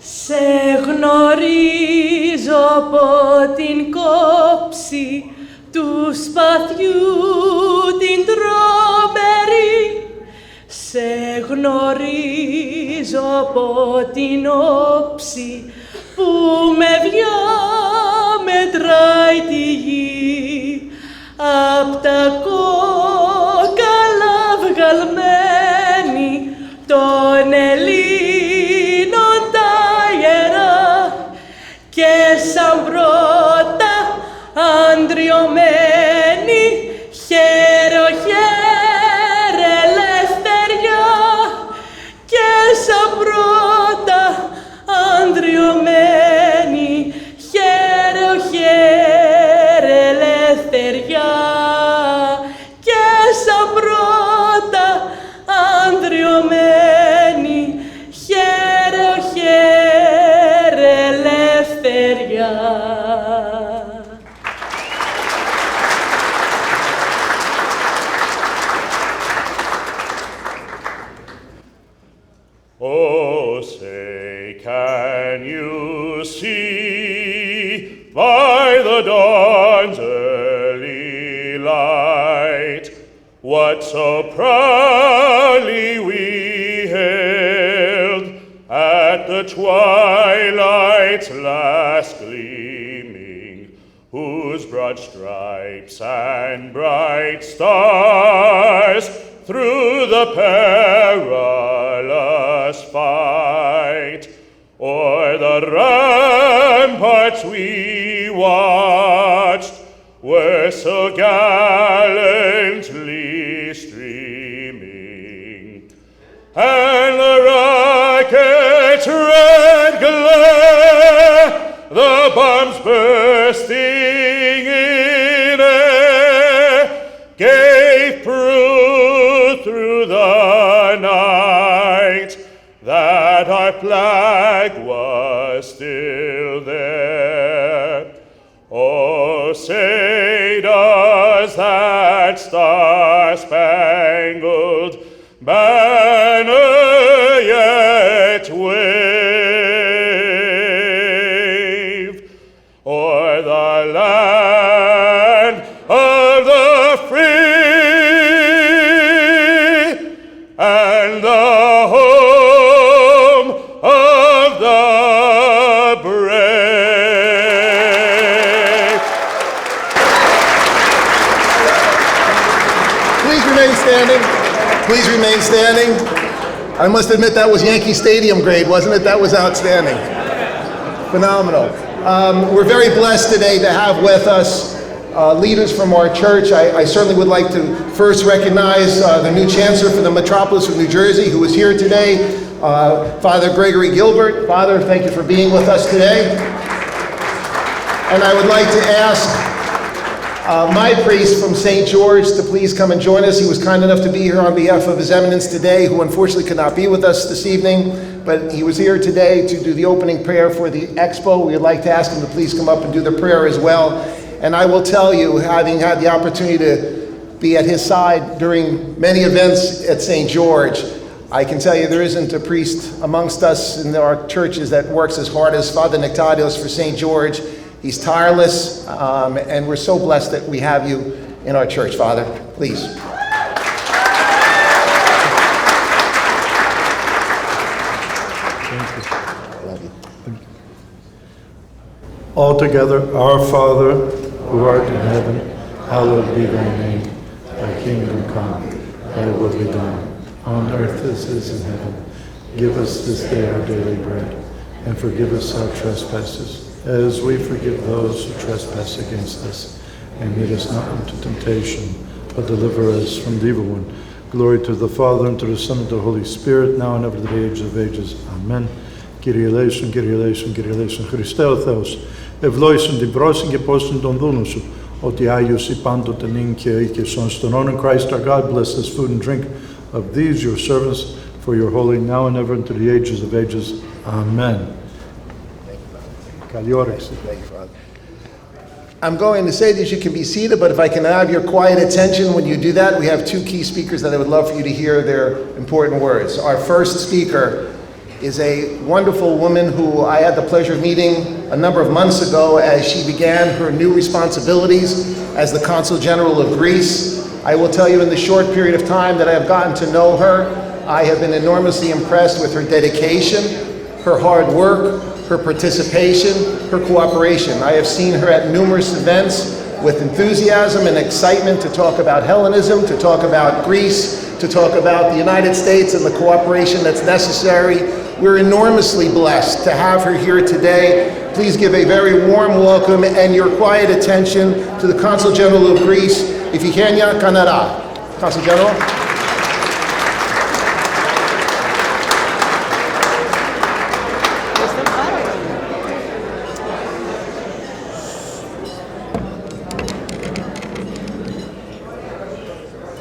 Σε γνωρίζω από την κόψη του σπαθιού την τρομερή. Σε γνωρίζω από την όψη που με διαμετράει τη γη. Απ' τα κόκαλα βγαλμένη των Ελλήνων τα ιερά και σαν πρώτα αντριωμένη χαίρο χαίρε ελευθεριά και σαν πρώτα αντριωμένη χαίρο χαίρε ελευθεριά και σαν πρώτα ανδριωμένη χαίρο χαίρε ελευθεριά. Oh, say, can you see by the dawn's early light what so proudly we hailed at the twilight's last gleaming, whose broad stripes and bright stars through the perilous fight o'er the ramparts we watched were so gallantly streaming, and the rocket's red glare, the bombs bursting in air, gave proof through the night that our flag was still there. Oh, say does that star-spangled banner yet wave o'er the land of the free and the home of the brave? Please remain standing. Please remain standing. I must admit that was Yankee Stadium grade, wasn't it? That was outstanding. Phenomenal. We're very blessed today to have with us leaders from our church. I certainly would like to first recognize the new chancellor for the metropolis of New Jersey, who is here today, Father Gregory Gilbert. Father, thank you for being with us today. And I would like to ask my priest from St. George to please come and join us. He was kind enough to be here on behalf of His Eminence today, who unfortunately could not be with us this evening, but he was here today to do the opening prayer for the expo. We would like to ask him to please come up and do the prayer as well. And I will tell you, having had the opportunity to be at his side during many events at St. George, I can tell you there isn't a priest amongst us in our churches that works as hard as Father Nectarios for St. George. He's tireless, and we're so blessed that we have you in our church, Father. Please. Love you. All together, our Father, who art in heaven, hallowed be thy name. Thy kingdom come, thy will be done, on earth as it is in heaven. Give us this day our daily bread, and forgive us our trespasses, as we forgive those who trespass against us. And lead us not into temptation, but deliver us from the evil one. Glory to the Father, and to the Son, and to the Holy Spirit, now and ever to the age of ages. Amen. Kyrie eleison, Kyrie eleison, Kyrie eleison. Χριστέ ο Θεός, ευλόγησον την πρόσιν και πόσιν των δούλων σου, ότι Άγιος η πάντοτε νυν και αεί και σον. Στον όνομα Christ our God, bless this food and drink of these your servants, for your holy, now and ever, and to the ages of ages. Amen. Καλή όρεξη. I'm going to say that you can be seated, but if I can have your quiet attention when you do that, we have two key speakers that I would love for you to hear their important words. Our first speaker is a wonderful woman who I had the pleasure of meeting a number of months ago as she began her new responsibilities as the Consul General of Greece. I will tell you in the short period of time that I have gotten to know her, I have been enormously impressed with her dedication, her hard work, her participation, her cooperation. I have seen her at numerous events with enthusiasm and excitement to talk about Hellenism, to talk about Greece, to talk about the United States and the cooperation that's necessary. We're enormously blessed to have her here today. Please give a very warm welcome and your quiet attention to the Consul General of Greece, Iphigenia Kanara. Consul General.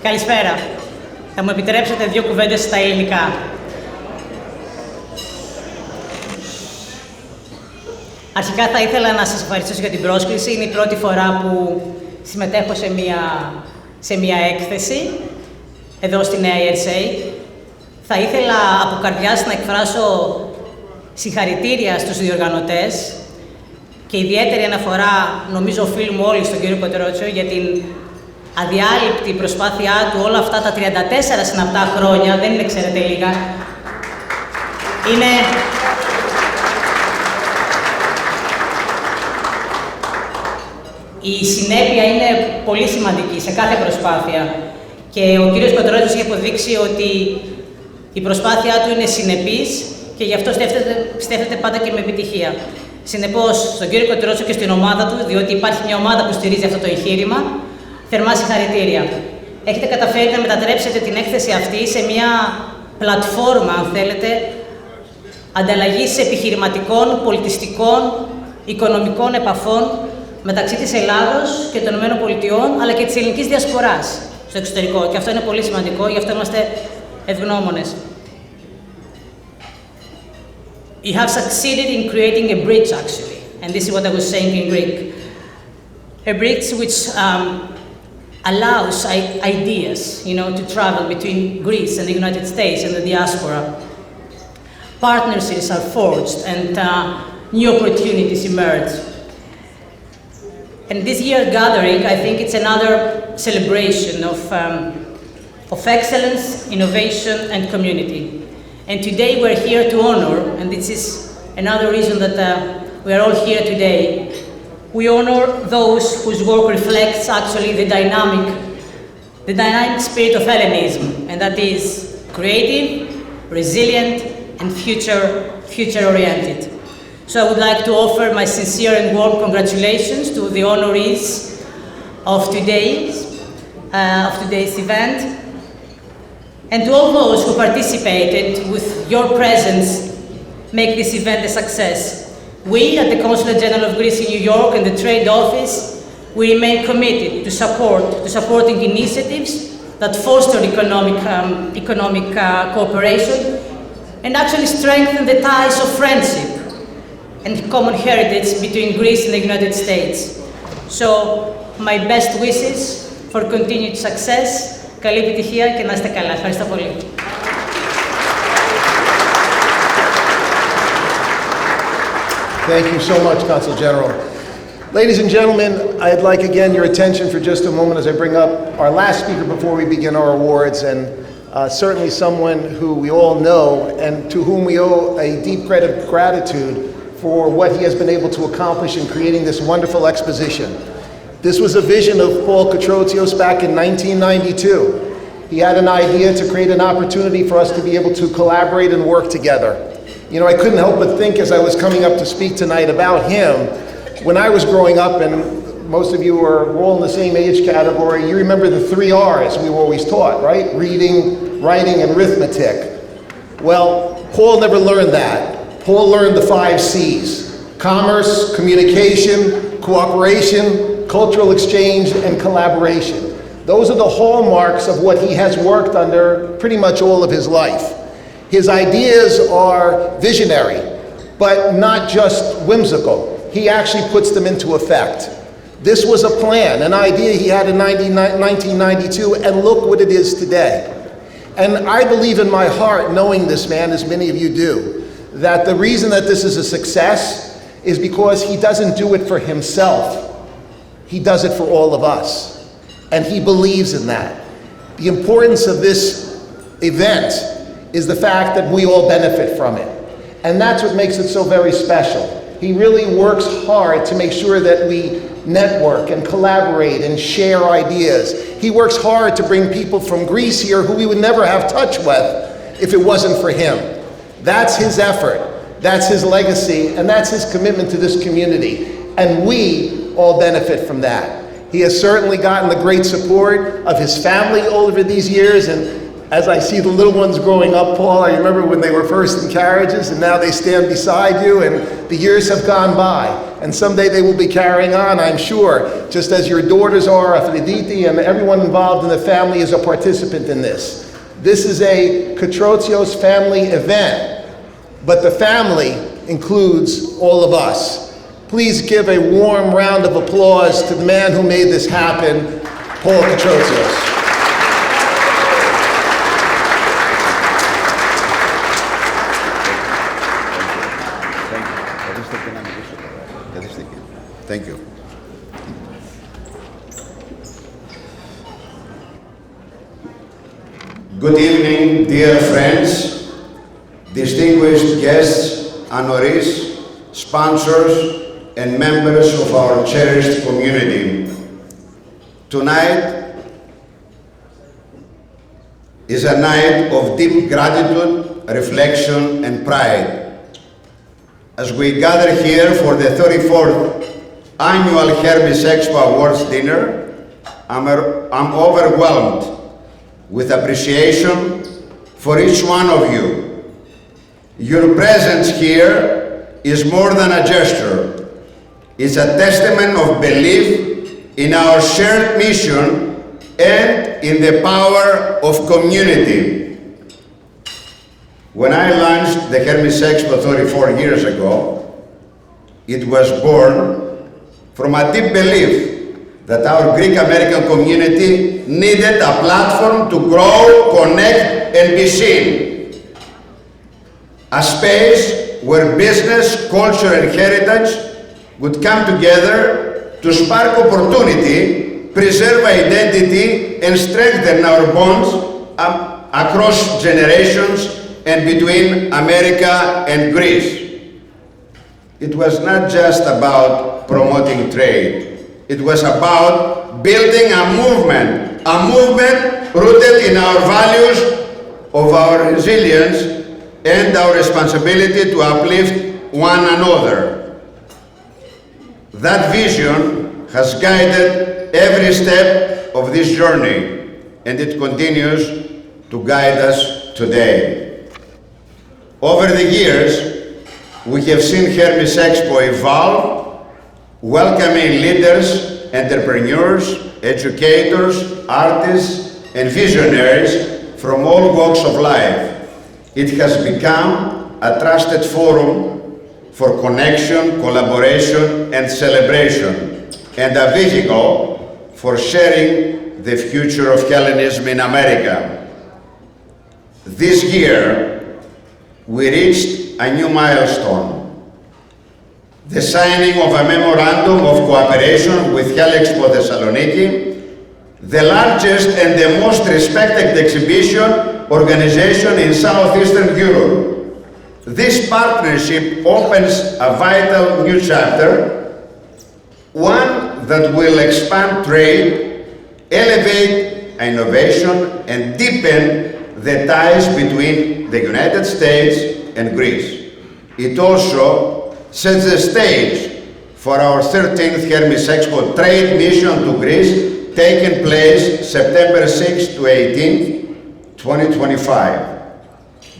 Καλησπέρα. Θα μου επιτρέψετε δύο κουβέντες στα ελληνικά. Αρχικά θα ήθελα να σας ευχαριστήσω για την πρόσκληση. Είναι η πρώτη φορά που συμμετέχω σε μια έκθεση εδώ στη Νέα ERSA. Θα ήθελα από καρδιάς να εκφράσω συγχαρητήρια στους διοργανωτές και ιδιαίτερη αναφορά, νομίζω οφείλουμε όλοι στον κύριο Κοτρότσιο, για την αδιάλειπτη προσπάθειά του όλα αυτά τα 34 συναπτά χρόνια, δεν είναι ξέρετε λίγα. Η συνέπεια είναι πολύ σημαντική σε κάθε προσπάθεια και ο κύριος Κοτρότσιος έχει αποδείξει ότι η προσπάθειά του είναι συνεπής και γι' αυτό στέφτεται πάντα και με επιτυχία. Συνεπώς, στον κύριο Κοτρότσιο και στην ομάδα του, διότι υπάρχει μια ομάδα που στηρίζει αυτό το εγχείρημα, θερμά συγχαρητήρια. Έχετε καταφέρει να μετατρέψετε την έκθεση αυτή σε μια πλατφόρμα, αν θέλετε, ανταλλαγής επιχειρηματικών, πολιτιστικών, οικονομικών επαφών μεταξύ της Ελλάδος και των ΗΠΑ, αλλά και της ελληνικής διασποράς στο εξωτερικό. Και αυτό είναι πολύ σημαντικό, γι' αυτό είμαστε ευγνώμονες. You have succeeded in creating a bridge, actually, and this is what I was saying in Greek. A bridge which allows ideas, to travel between Greece and the United States and the diaspora. Partnerships are forged and new opportunities emerge. And this year's gathering, I think it's another celebration of excellence, innovation, and community. And today we're here to honor, and this is another reason that we are all here today. We honor those whose work reflects actually the dynamic spirit of Hellenism, and that is creative, resilient, and future-oriented. So I would like to offer my sincere and warm congratulations to the honorees of today's event, and to all those who participated with your presence make this event a success. We at the Consulate General of Greece in New York and the Trade Office, we remain committed to supporting initiatives that foster economic cooperation and actually strengthen the ties of friendship and common heritage between Greece and the United States. So, my best wishes for continued success. Καλή επιτυχία και να είστε καλά. Ευχαριστώ πολύ. Thank you so much, Consul General. Ladies and gentlemen, I'd like again your attention for just a moment as I bring up our last speaker before we begin our awards, and certainly someone who we all know and to whom we owe a deep credit of gratitude for what he has been able to accomplish in creating this wonderful exposition. This was a vision of Paul Kotrotsios back in 1992. He had an idea to create an opportunity for us to be able to collaborate and work together. I couldn't help but think as I was coming up to speak tonight about him, when I was growing up, and most of you are all in the same age category, you remember the 3 R's we were always taught, right? Reading, writing, and arithmetic. Well, Paul never learned that. Paul learned the 5 C's: commerce, communication, cooperation, cultural exchange, and collaboration. Those are the hallmarks of what he has worked under pretty much all of his life. His ideas are visionary, but not just whimsical. He actually puts them into effect. This was a plan, an idea he had in 1992, and look what it is today. And I believe in my heart, knowing this man, as many of you do, that the reason that this is a success is because he doesn't do it for himself. He does it for all of us. And he believes in that. The importance of this event is the fact that we all benefit from it. And that's what makes it so very special. He really works hard to make sure that we network and collaborate and share ideas. He works hard to bring people from Greece here who we would never have touch with if it wasn't for him. That's his effort, that's his legacy, and that's his commitment to this community. And we all benefit from that. He has certainly gotten the great support of his family over these years, and as I see the little ones growing up, Paul, I remember when they were first in carriages and now they stand beside you, and the years have gone by. And someday they will be carrying on, I'm sure, just as your daughters are, Aphrodite, and everyone involved in the family is a participant in this. This is a Katrotsios family event, but the family includes all of us. Please give a warm round of applause to the man who made this happen, Paul Katrotsios. Thank you. Good evening, dear friends, distinguished guests, honorees, sponsors, and members of our cherished community. Tonight is a night of deep gratitude, reflection, and pride. As we gather here for the 34th Annual Hermes Expo Awards dinner, I'm overwhelmed with appreciation for each one of you. Your presence here is more than a gesture. It's a testament of belief in our shared mission and in the power of community. When I launched the Hermes Expo 34 years ago, it was born from a deep belief that our Greek-American community needed a platform to grow, connect, and be seen. A space where business, culture, and heritage would come together to spark opportunity, preserve identity, and strengthen our bonds across generations and between America and Greece. It was not just about promoting trade. It was about building a movement rooted in our values of our resilience and our responsibility to uplift one another. That vision has guided every step of this journey, and it continues to guide us today. Over the years, we have seen Hermes Expo evolve, welcoming leaders, entrepreneurs, educators, artists, and visionaries from all walks of life. It has become a trusted forum for connection, collaboration, and celebration, and a vehicle for sharing the future of Hellenism in America. This year, we reached a new milestone: the signing of a memorandum of cooperation with Hellexpo Thessaloniki, the largest and the most respected exhibition organization in Southeastern Europe. This partnership opens a vital new chapter, one that will expand trade, elevate innovation, and deepen the ties between the United States and Greece. It also sets the stage for our 13th Hermes Expo trade mission to Greece, taking place September 6th to 18th, 2025.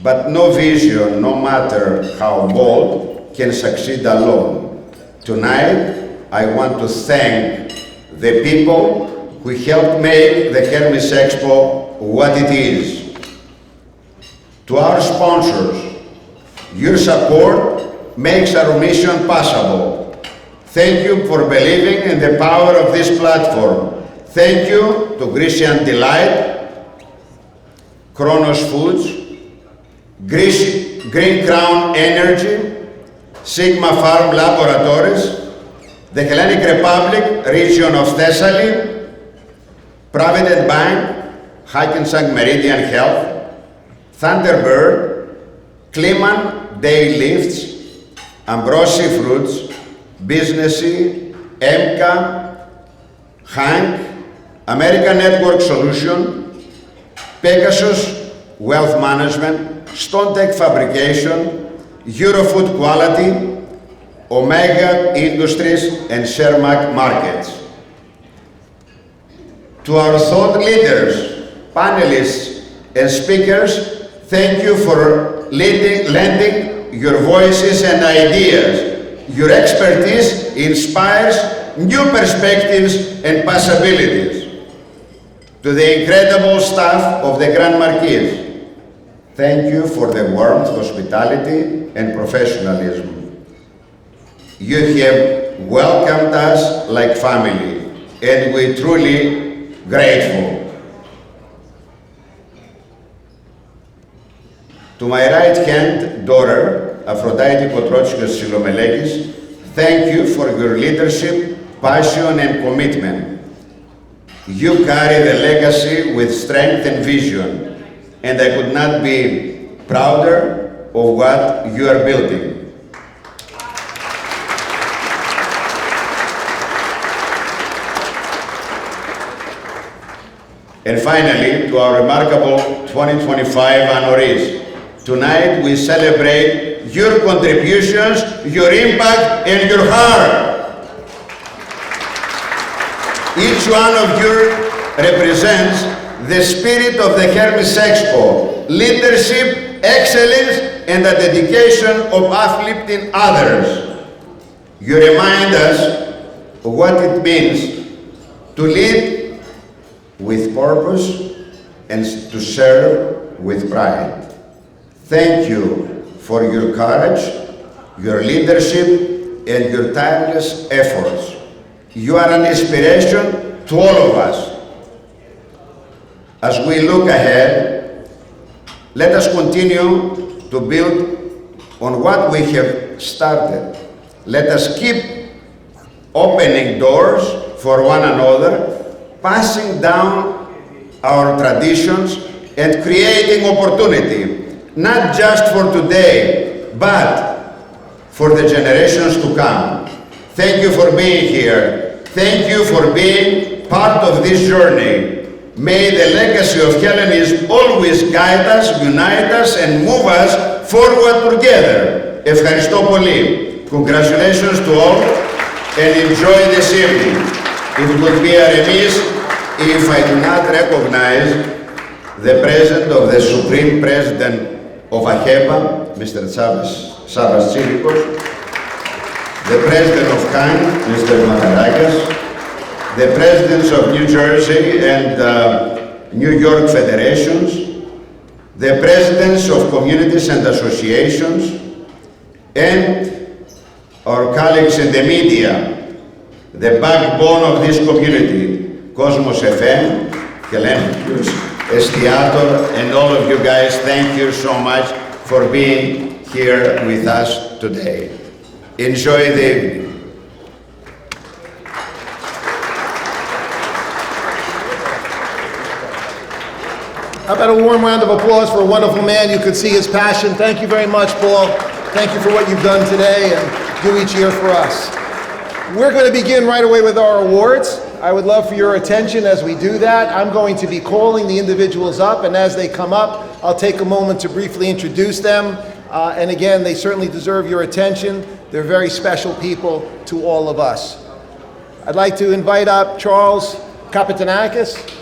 But no vision, no matter how bold, can succeed alone. Tonight, I want to thank the people who helped make the Hermes Expo what it is. To our sponsors, your support makes our mission possible. Thank you for believing in the power of this platform. Thank you to Grecian Delight, Kronos Foods, Greece Green Crown Energy, Sigma Farm Laboratories, the Hellenic Republic region of Thessaly, Provident Bank, Hackensack Meridian Health, Thunderbird, Kliman Day Lifts, Ambrosi Fruits, Businessy, EMCA, Hank, American Network Solution, Pegasus Wealth Management, StoneTech Fabrication, Eurofood Quality, Omega Industries, and Shermack Markets. To our thought leaders, panelists, and speakers, thank you for lending your voices and ideas. Your expertise inspires new perspectives and possibilities. To the incredible staff of the Grand Marquis, thank you for the warmth, hospitality, and professionalism. You have welcomed us like family, and we're truly grateful. To my right-hand daughter, Aphrodite Kotrotsios Silomelekis, thank you for your leadership, passion, and commitment. You carry the legacy with strength and vision, and I could not be prouder of what you are building. And finally, to our remarkable 2025 honorees, tonight we celebrate your contributions, your impact, and your heart. Each one of you represents the spirit of the Hermes Expo, leadership, excellence, and the dedication of uplifting others. You remind us of what it means to lead with purpose and to serve with pride. Thank you for your courage, your leadership, and your tireless efforts. You are an inspiration to all of us. As we look ahead, let us continue to build on what we have started. Let us keep opening doors for one another, passing down our traditions, and creating opportunity, not just for today, but for the generations to come. Thank you for being here. Thank you for being part of this journey. May the legacy of Hellenism always guide us, unite us, and move us forward together. Ευχαριστώ πολύ. Congratulations to all, and enjoy this evening. It would be a remiss if I do not recognize the President of the Supreme President of AHEPA, Mr. Savas Tsirikos, the President of KAN, Mr. Makarakis, the Presidents of New Jersey and New York Federations, the Presidents of Communities and Associations, and our colleagues in the media, the backbone of this community, Cosmos FM, Hellenic Estiator, and all of you guys, thank you so much for being here with us today. Enjoy the evening. How about a warm round of applause for a wonderful man? You could see his passion. Thank you very much, Paul. Thank you for what you've done today and do each year for us. We're going to begin right away with our awards. I would love for your attention as we do that. I'm going to be calling the individuals up, and as they come up, I'll take a moment to briefly introduce them. And again, they certainly deserve your attention. They're very special people to all of us. I'd like to invite up Charles Kapitanakis.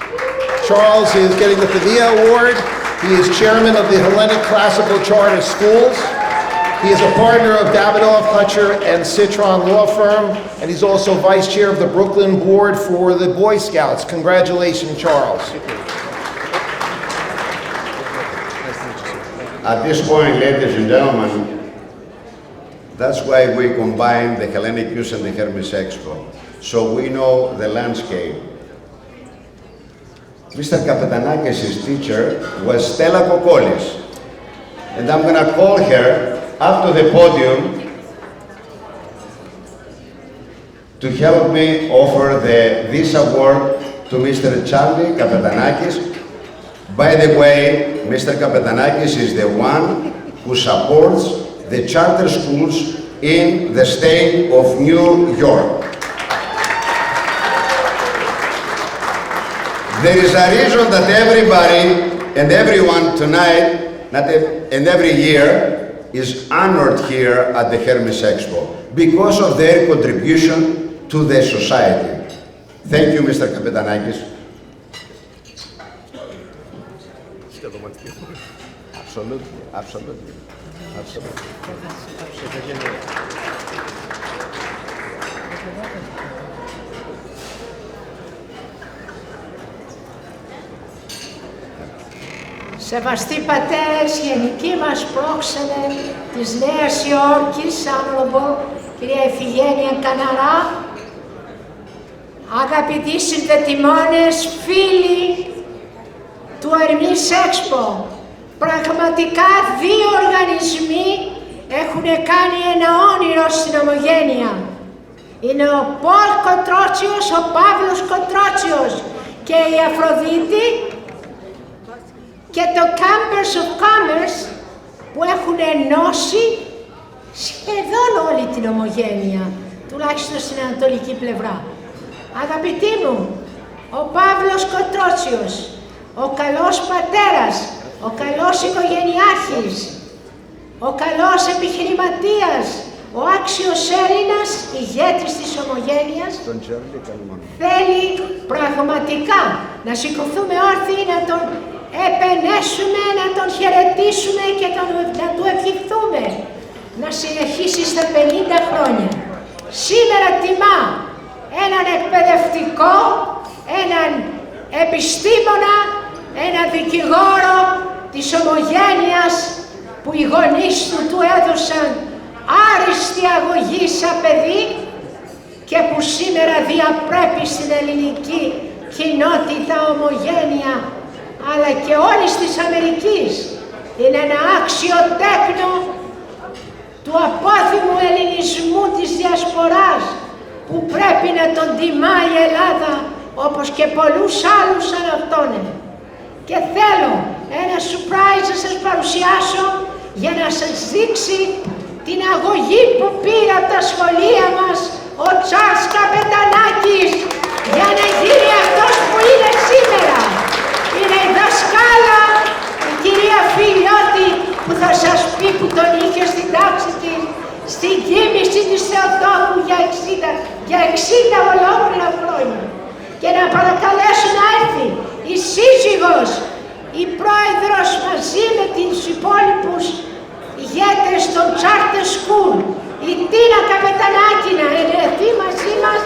Charles is getting the Padilla Award. He is chairman of the Hellenic Classical Charter Schools. He is a partner of Davidoff, Hutcher, and Citron Law Firm, and he's also vice chair of the Brooklyn Board for the Boy Scouts. Congratulations, Charles. At this point, ladies and gentlemen, that's why we combine the Hellenic Youth and the Hermes Expo, so we know the landscape. Mr. Kapitanakis' teacher was Stella Kokolis. And I'm going to call her up to the podium to help me offer this award to Mr. Charlie Kapetanakis. By the way, Mr. Kapetanakis is the one who supports the charter schools in the state of New York. There is a reason that everybody and everyone tonight and every year is honored here at the Hermes Expo because of their contribution to the society. Thank you, Mr. Kapetanakis. Absolutely, absolutely, absolutely. Σεβαστοί πατέρες, γενικοί μας πρόξενε της Νέας Υόρκης, Honorable κυρία Ιφηγένεια Καναρά, αγαπητοί συνδετημόνες, φίλοι του Hermes Expo, πραγματικά δύο οργανισμοί έχουν κάνει ένα όνειρο στην Ομογένεια. Είναι ο Πολ Κοντρότσιος, ο Παύλος Κοντρότσιος και η Αφροδίτη και το Chambers of Commerce που έχουν ενώσει σχεδόν όλη την Ομογένεια, τουλάχιστον στην ανατολική πλευρά. Αγαπητοί μου, ο Παύλος Κοντρότσιος, ο καλός πατέρας, ο καλός οικογενειάρχης, ο καλός επιχειρηματίας, ο άξιος Έλληνας ηγέτης της Ομογένειας, θέλει πραγματικά να σηκωθούμε όρθιοι, να τον επενέσουμε, να τον χαιρετήσουμε και να του ευχηθούμε να συνεχίσει στα 50 χρόνια. Σήμερα τιμά έναν εκπαιδευτικό, έναν επιστήμονα, έναν δικηγόρο της Ομογένειας που οι γονείς του έδωσαν άριστη αγωγή σαν παιδί και που σήμερα διαπρέπει στην ελληνική κοινότητα Ομογένεια αλλά και όλης της Αμερικής. Είναι ένα άξιο τέκνο του απόθυμου ελληνισμού της διασποράς που πρέπει να τον τιμά η Ελλάδα όπως και πολλούς άλλους σαν αυτόν. Και θέλω ένα surprise να σας παρουσιάσω για να σας δείξει την αγωγή που πήρε από τα σχολεία μας ο Τσάρλς Καπετανάκης για να γίνει αυτός που είναι σήμερα. Είναι η δασκάλα, η κυρία Φιλιώτη, που θα σας πει που τον είχε στην τάξη της, στην κοίμηση της Θεοτόκου για 60 ολόκληρα χρόνια. Και να παρακαλέσω να έρθει η σύζυγος, η πρόεδρος μαζί με τους υπόλοιπους ηγέτες των Charter School, η Τίνα Καπετανάκη να έρθει μαζί μας,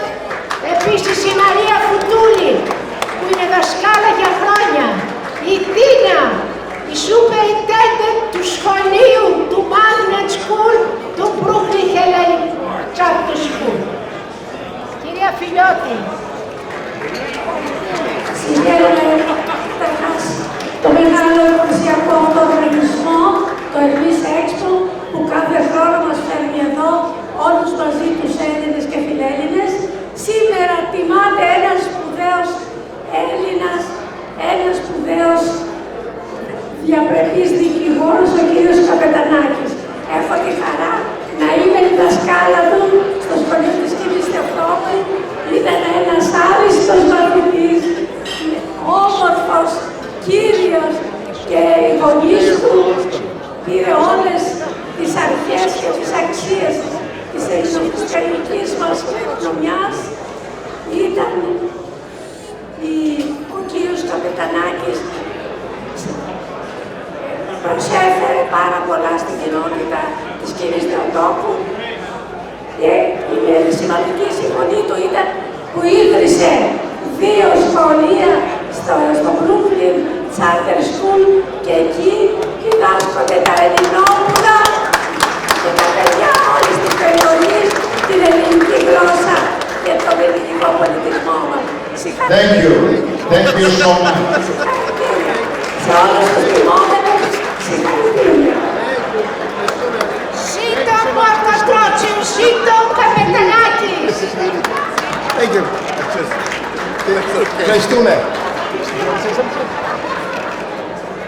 επίσης η Μαρία Φουτούλη, που είναι δασκάλα για χρόνια, η Τίνα, η Superintendent του σχολείου του Magnet School, του Brooklyn Hellenic Charter School. Κυρία Φιλιώτη. Συγχαίρομαι καταρχάς το μεγάλο εκκλησιακό αυτό οργανισμό, το Hermes Expo, που κάθε χρόνο μας φέρνει εδώ όλους μαζί τους Έλληνες και Φιλέλληνες. Σήμερα τιμάται ένας σπουδαίος Έλληνας, ένας σπουδαίος διαπρεπής δικηγόρος, ο κύριος Καπετανάκης. Έχω τη χαρά να είμαι η δασκάλα του στο σχολείο της Κίνης Θεοτόκου. Ήταν ένας άριστος μαθητής, όμορφος, κύριος και οι γονείς του πήρε όλες τις αρχές και τις αξίες της ελληνικής μας κληρονομιάς. Ήταν ο κύριος Καπετανάκης, προσέφερε πάρα πολλά στην κοινότητα της Κίνης Θεοτόκου και η σημαντική συμφωνή του ήταν που ίδρυσε 2 σχολεία στο Brooklyn Charter School και εκεί διδάσκονται τα ελληνόπουλα και τα παιδιά όλης της περιοχής την ελληνική γλώσσα και τον ελληνικό πολιτισμό μας. Thank you. Thank you so much. Σε όλους τους τιμόμενους, συγχαρητήρια. Thank you. Ευχαριστούμε.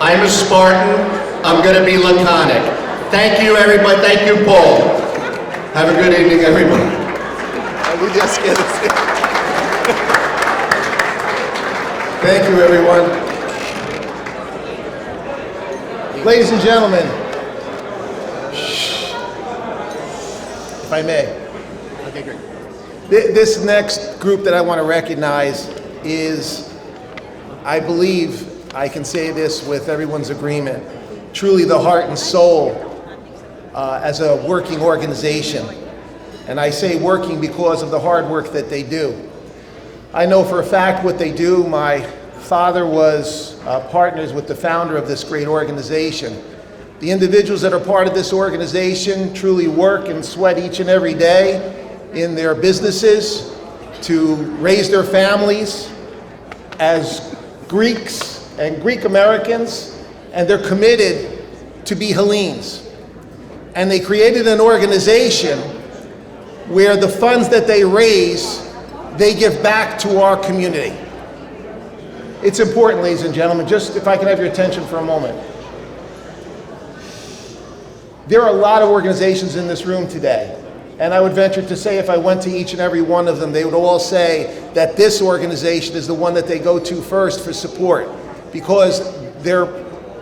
I'm a Spartan. I'm going to be laconic. Thank you, everybody. Thank you, Paul. Have a good evening, everybody. Thank you, everyone. Ladies and gentlemen, if I may. Okay, great. This next group that I want to recognize is, I believe I can say this with everyone's agreement, truly the heart and soul as a working organization. And I say working because of the hard work that they do. I know for a fact what they do. My father was partners with the founder of this great organization. The individuals that are part of this organization truly work and sweat each and every day in their businesses to raise their families as Greeks and Greek Americans, and they're committed to be Hellenes. And they created an organization where the funds that they raise, they give back to our community. It's important, ladies and gentlemen, just if I can have your attention for a moment. There are a lot of organizations in this room today, and I would venture to say if I went to each and every one of them, they would all say that this organization is the one that they go to first for support, because their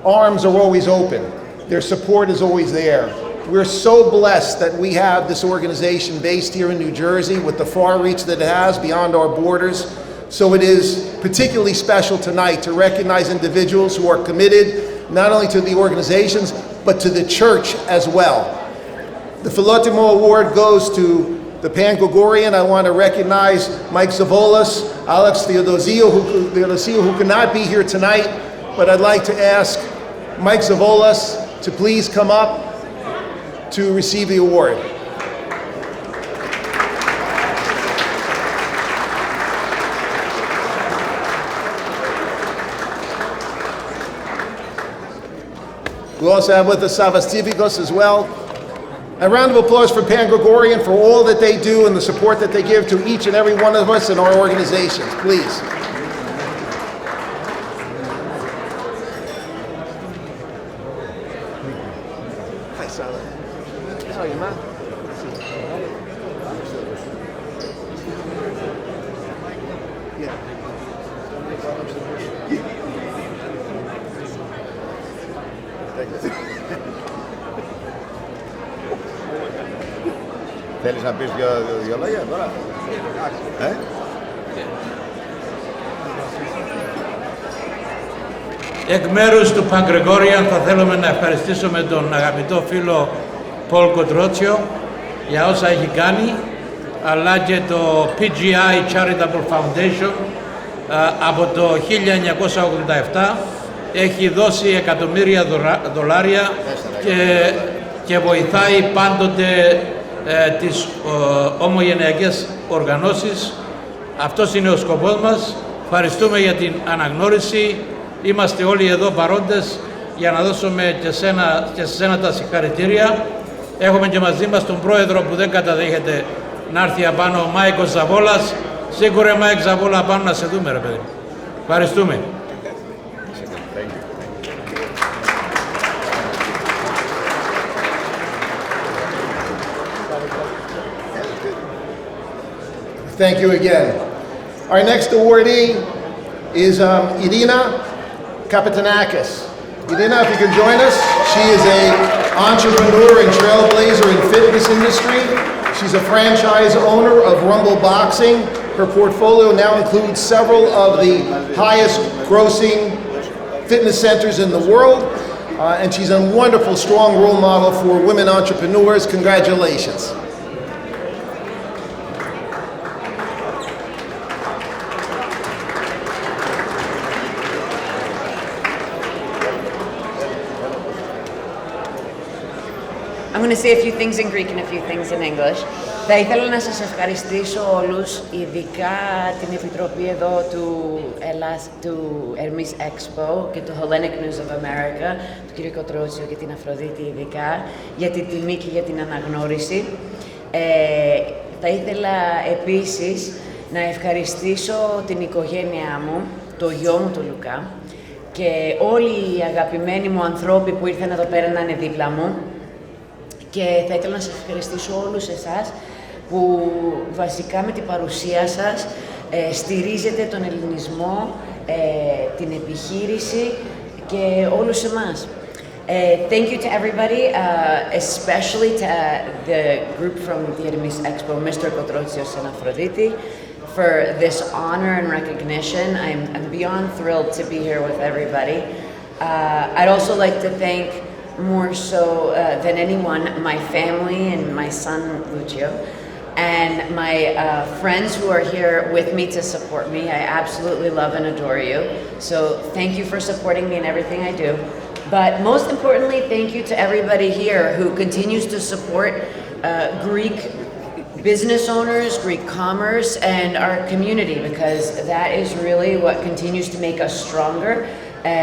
arms are always open, their support is always there. We're so blessed that we have this organization based here in New Jersey with the far reach that it has beyond our borders. So it is particularly special tonight to recognize individuals who are committed not only to the organizations, but to the church as well. The Philotimo Award goes to the Pan-Gregorian. I want to recognize Mike Zavolas, Alex Theodosio, who could not be here tonight, but I'd like to ask Mike Zavolas to please come up to receive the award. We also have with us Savastivikos as well. A round of applause for Pan-Gregorian for all that they do and the support that they give to each and every one of us in our organizations, please. Hi, Sala. How are you, man? Θέλεις να πεις δυο λόγια τώρα? Εκ μέρους του Pan-Gregorian θα θέλουμε να ευχαριστήσουμε τον αγαπητό φίλο Πολ Κοντρότσιο για όσα έχει κάνει, αλλά και το PGI Charitable Foundation από το 1987 έχει δώσει εκατομμύρια δολάρια και βοηθάει πάντοτε τις ομογενειακές οργανώσεις. Αυτός είναι ο σκοπός μας. Ευχαριστούμε για την αναγνώριση. Είμαστε όλοι εδώ παρόντες για να δώσουμε και σε σένα τα συγχαρητήρια. Έχουμε και μαζί μας τον πρόεδρο που δεν καταδέχεται να έρθει απάνω, ο Μάικος Ζαβόλας. Σίγουρα Μάικ Ζαβόλα, πάνω να σε δούμε ρε παιδί. Ευχαριστούμε. Thank you again. Our next awardee is Irina Kapitanakis. Irina, if you can join us. She is an entrepreneur and trailblazer in fitness industry. She's a franchise owner of Rumble Boxing. Her portfolio now includes several of the highest grossing fitness centers in the world. And she's a wonderful, strong role model for women entrepreneurs. Congratulations. I'm going to say a few things in Greek and a few things in English. Θα ήθελα να σας ευχαριστήσω όλους, ειδικά την Επιτροπή εδώ του Hermes Expo και του Hellenic News of America, του κ. Κοντρότσιο και την Αφροδίτη ειδικά, για την τιμή και για την αναγνώριση. Θα ήθελα επίσης να ευχαριστήσω την οικογένειά μου, το γιο μου τον Λουκά και όλοι οι αγαπημένοι μου ανθρώποι που ήρθαν εδώ πέρα να είναι δίπλα μου και θα ήθελα να σας ευχαριστήσω όλους εσάς που βασικά με την παρουσία σας στηρίζετε τον ελληνισμό, την επιχείρηση και όλους εμάς. Thank you to everybody, especially to the group from the Ermis Expo, Mr. Kotrotsios and Aphrodite, for this honor and recognition. I'm beyond thrilled to be here with everybody. I'd also like to thank, more so than anyone, my family and my son, Lucio, and my friends who are here with me to support me. I absolutely love and adore you. So thank you for supporting me in everything I do. But most importantly, thank you to everybody here who continues to support Greek business owners, Greek commerce, and our community, because that is really what continues to make us stronger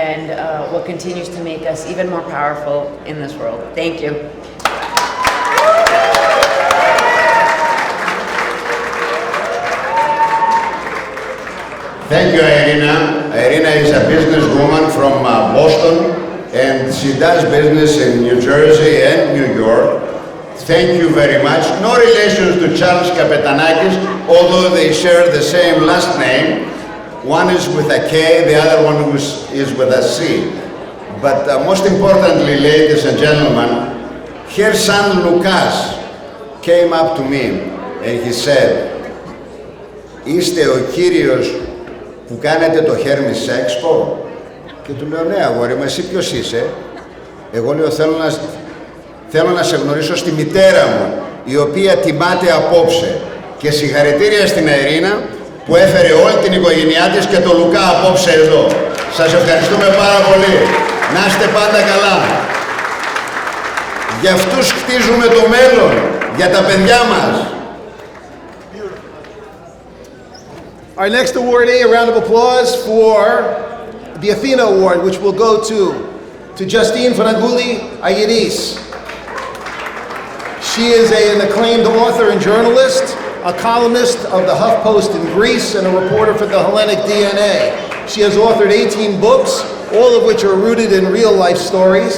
and what continues to make us even more powerful in this world. Thank you. Thank you, Irina. Irina is a businesswoman from Boston, and she does business in New Jersey and New York. Thank you very much. No relations to Charles Kapetanakis, although they share the same last name. One is with a K, the other one is with a C. But most importantly, ladies and gentlemen, her son Lucas came up to me and he said, "Είστε ο κύριος που κάνετε το Hermes Expo?" Και του λέω, "Ναι, αγόρι μου, εσύ ποιος είσαι?" Εγώ λέω, θέλω να σε γνωρίσω στη μητέρα μου, η οποία τιμάται απόψε. Και συγχαρητήρια στην Αιρίνα που έφερε όλη την οικογένειά της και το Λουκά απόψε εδώ. Σας ευχαριστούμε πάρα πολύ. Να είστε πάντα καλά. Για αυτούς χτίζουμε το μέλλον, για τα παιδιά μας. Our next awardee, a round of applause for the Athena Award, which will go to Justine Frangouli Ayiris. She is an acclaimed author and journalist, a columnist of the HuffPost in Greece, and a reporter for the Hellenic DNA. She has authored 18 books, all of which are rooted in real-life stories.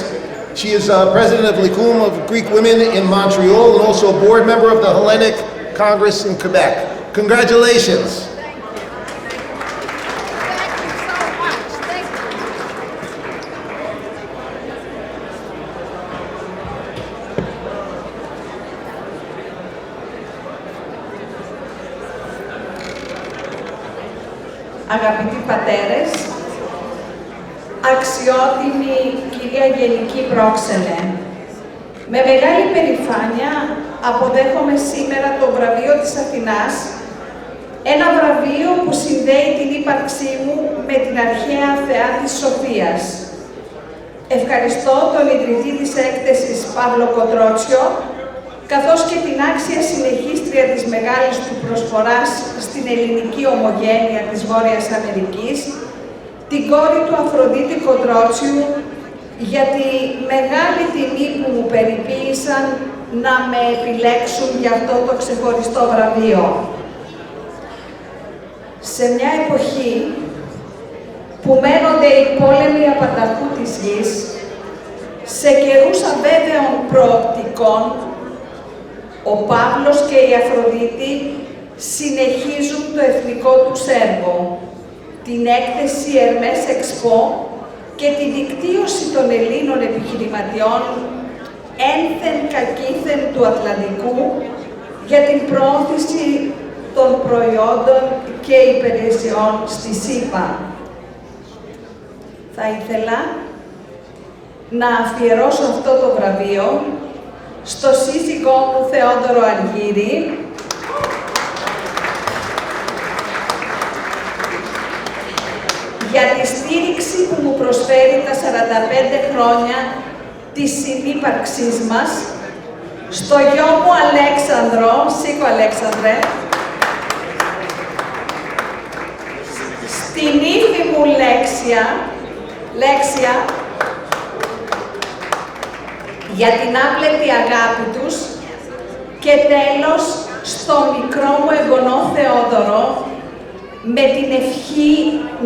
She is president of Likum of Greek Women in Montreal, and also a board member of the Hellenic Congress in Quebec. Congratulations. Αγαπητοί πατέρες, αξιότιμη κυρία Γενική Πρόξενε, με μεγάλη περηφάνεια αποδέχομαι σήμερα το βραβείο της Αθηνάς, ένα βραβείο που συνδέει την ύπαρξή μου με την αρχαία θεά της Σοφίας. Ευχαριστώ τον ιδρυτή της έκθεσης Παύλο Κοτρότσιο, καθώς και την άξια συνεχίστρια της μεγάλης του προσφοράς στην ελληνική ομογένεια της Βόρειας Αμερικής, την κόρη του Αφροδίτη Κοτρότσιου, για τη μεγάλη τιμή που μου περιποίησαν να με επιλέξουν για αυτό το ξεχωριστό βραβείο. Σε μια εποχή που μένονται οι πόλεμοι απανταχού της γης, σε καιρούς αβέβαιων προοπτικών, ο Παύλος και η Αφροδίτη συνεχίζουν το εθνικό τους έργο, την έκθεση Hermes Expo και τη δικτύωση των Ελλήνων επιχειρηματιών ένθεν κακήθεν του Ατλαντικού για την προώθηση των προϊόντων και υπηρεσιών στη ΣΥΠΑ. Θα ήθελα να αφιερώσω αυτό το βραβείο στο σύζυγό μου Θεόδωρο Αργύρη, για τη στήριξη που μου προσφέρει τα 45 χρόνια της συνύπαρξής μας, στο γιο μου Αλέξανδρο, σήκω Αλέξανδρε, στην ύφη μου Λέξια, για την άπλετη αγάπη τους και τέλος στο μικρό μου εγγονό Θεόδωρο με την ευχή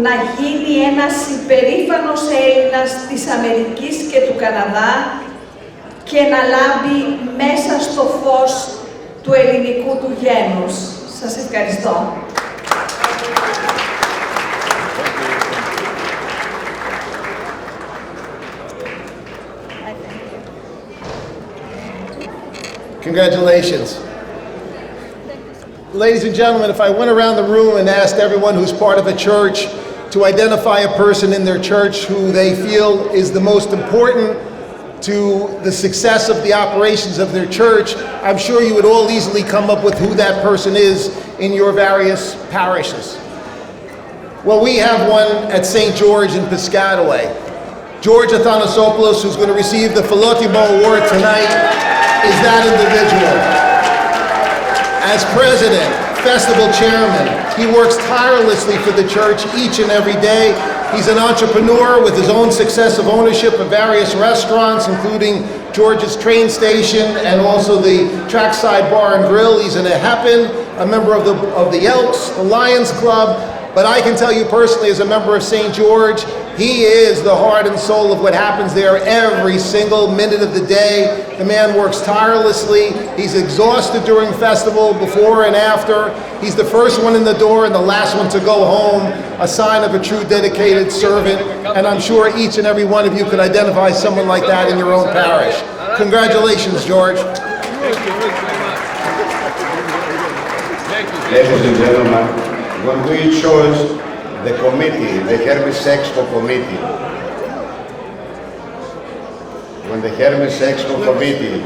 να γίνει ένας υπερήφανος Έλληνας της Αμερικής και του Καναδά και να λάμπει μέσα στο φως του ελληνικού του γένους. Σας ευχαριστώ. Congratulations. Ladies and gentlemen, if I went around the room and asked everyone who's part of a church to identify a person in their church who they feel is the most important to the success of the operations of their church, I'm sure you would all easily come up with who that person is in your various parishes. Well, we have one at St. George in Piscataway. George Athanasopoulos, who's going to receive the Philotimo Award tonight, is that individual. As president, festival chairman, he works tirelessly for the church each and every day. He's an entrepreneur with his own success of ownership of various restaurants, including George's train station and also the Trackside Bar and Grill. He's an Aheppan, a member of the Elks, the Lions Club. But I can tell you personally, as a member of St. George, he is the heart and soul of what happens there every single minute of the day. The man works tirelessly. He's exhausted during festival, before and after. He's the first one in the door and the last one to go home, a sign of a true dedicated servant. And I'm sure each and every one of you could identify someone like that in your own parish. Congratulations, George. Ladies and gentlemen, when we chose the committee, the Hermes Expo committee, when the Hermes Expo committee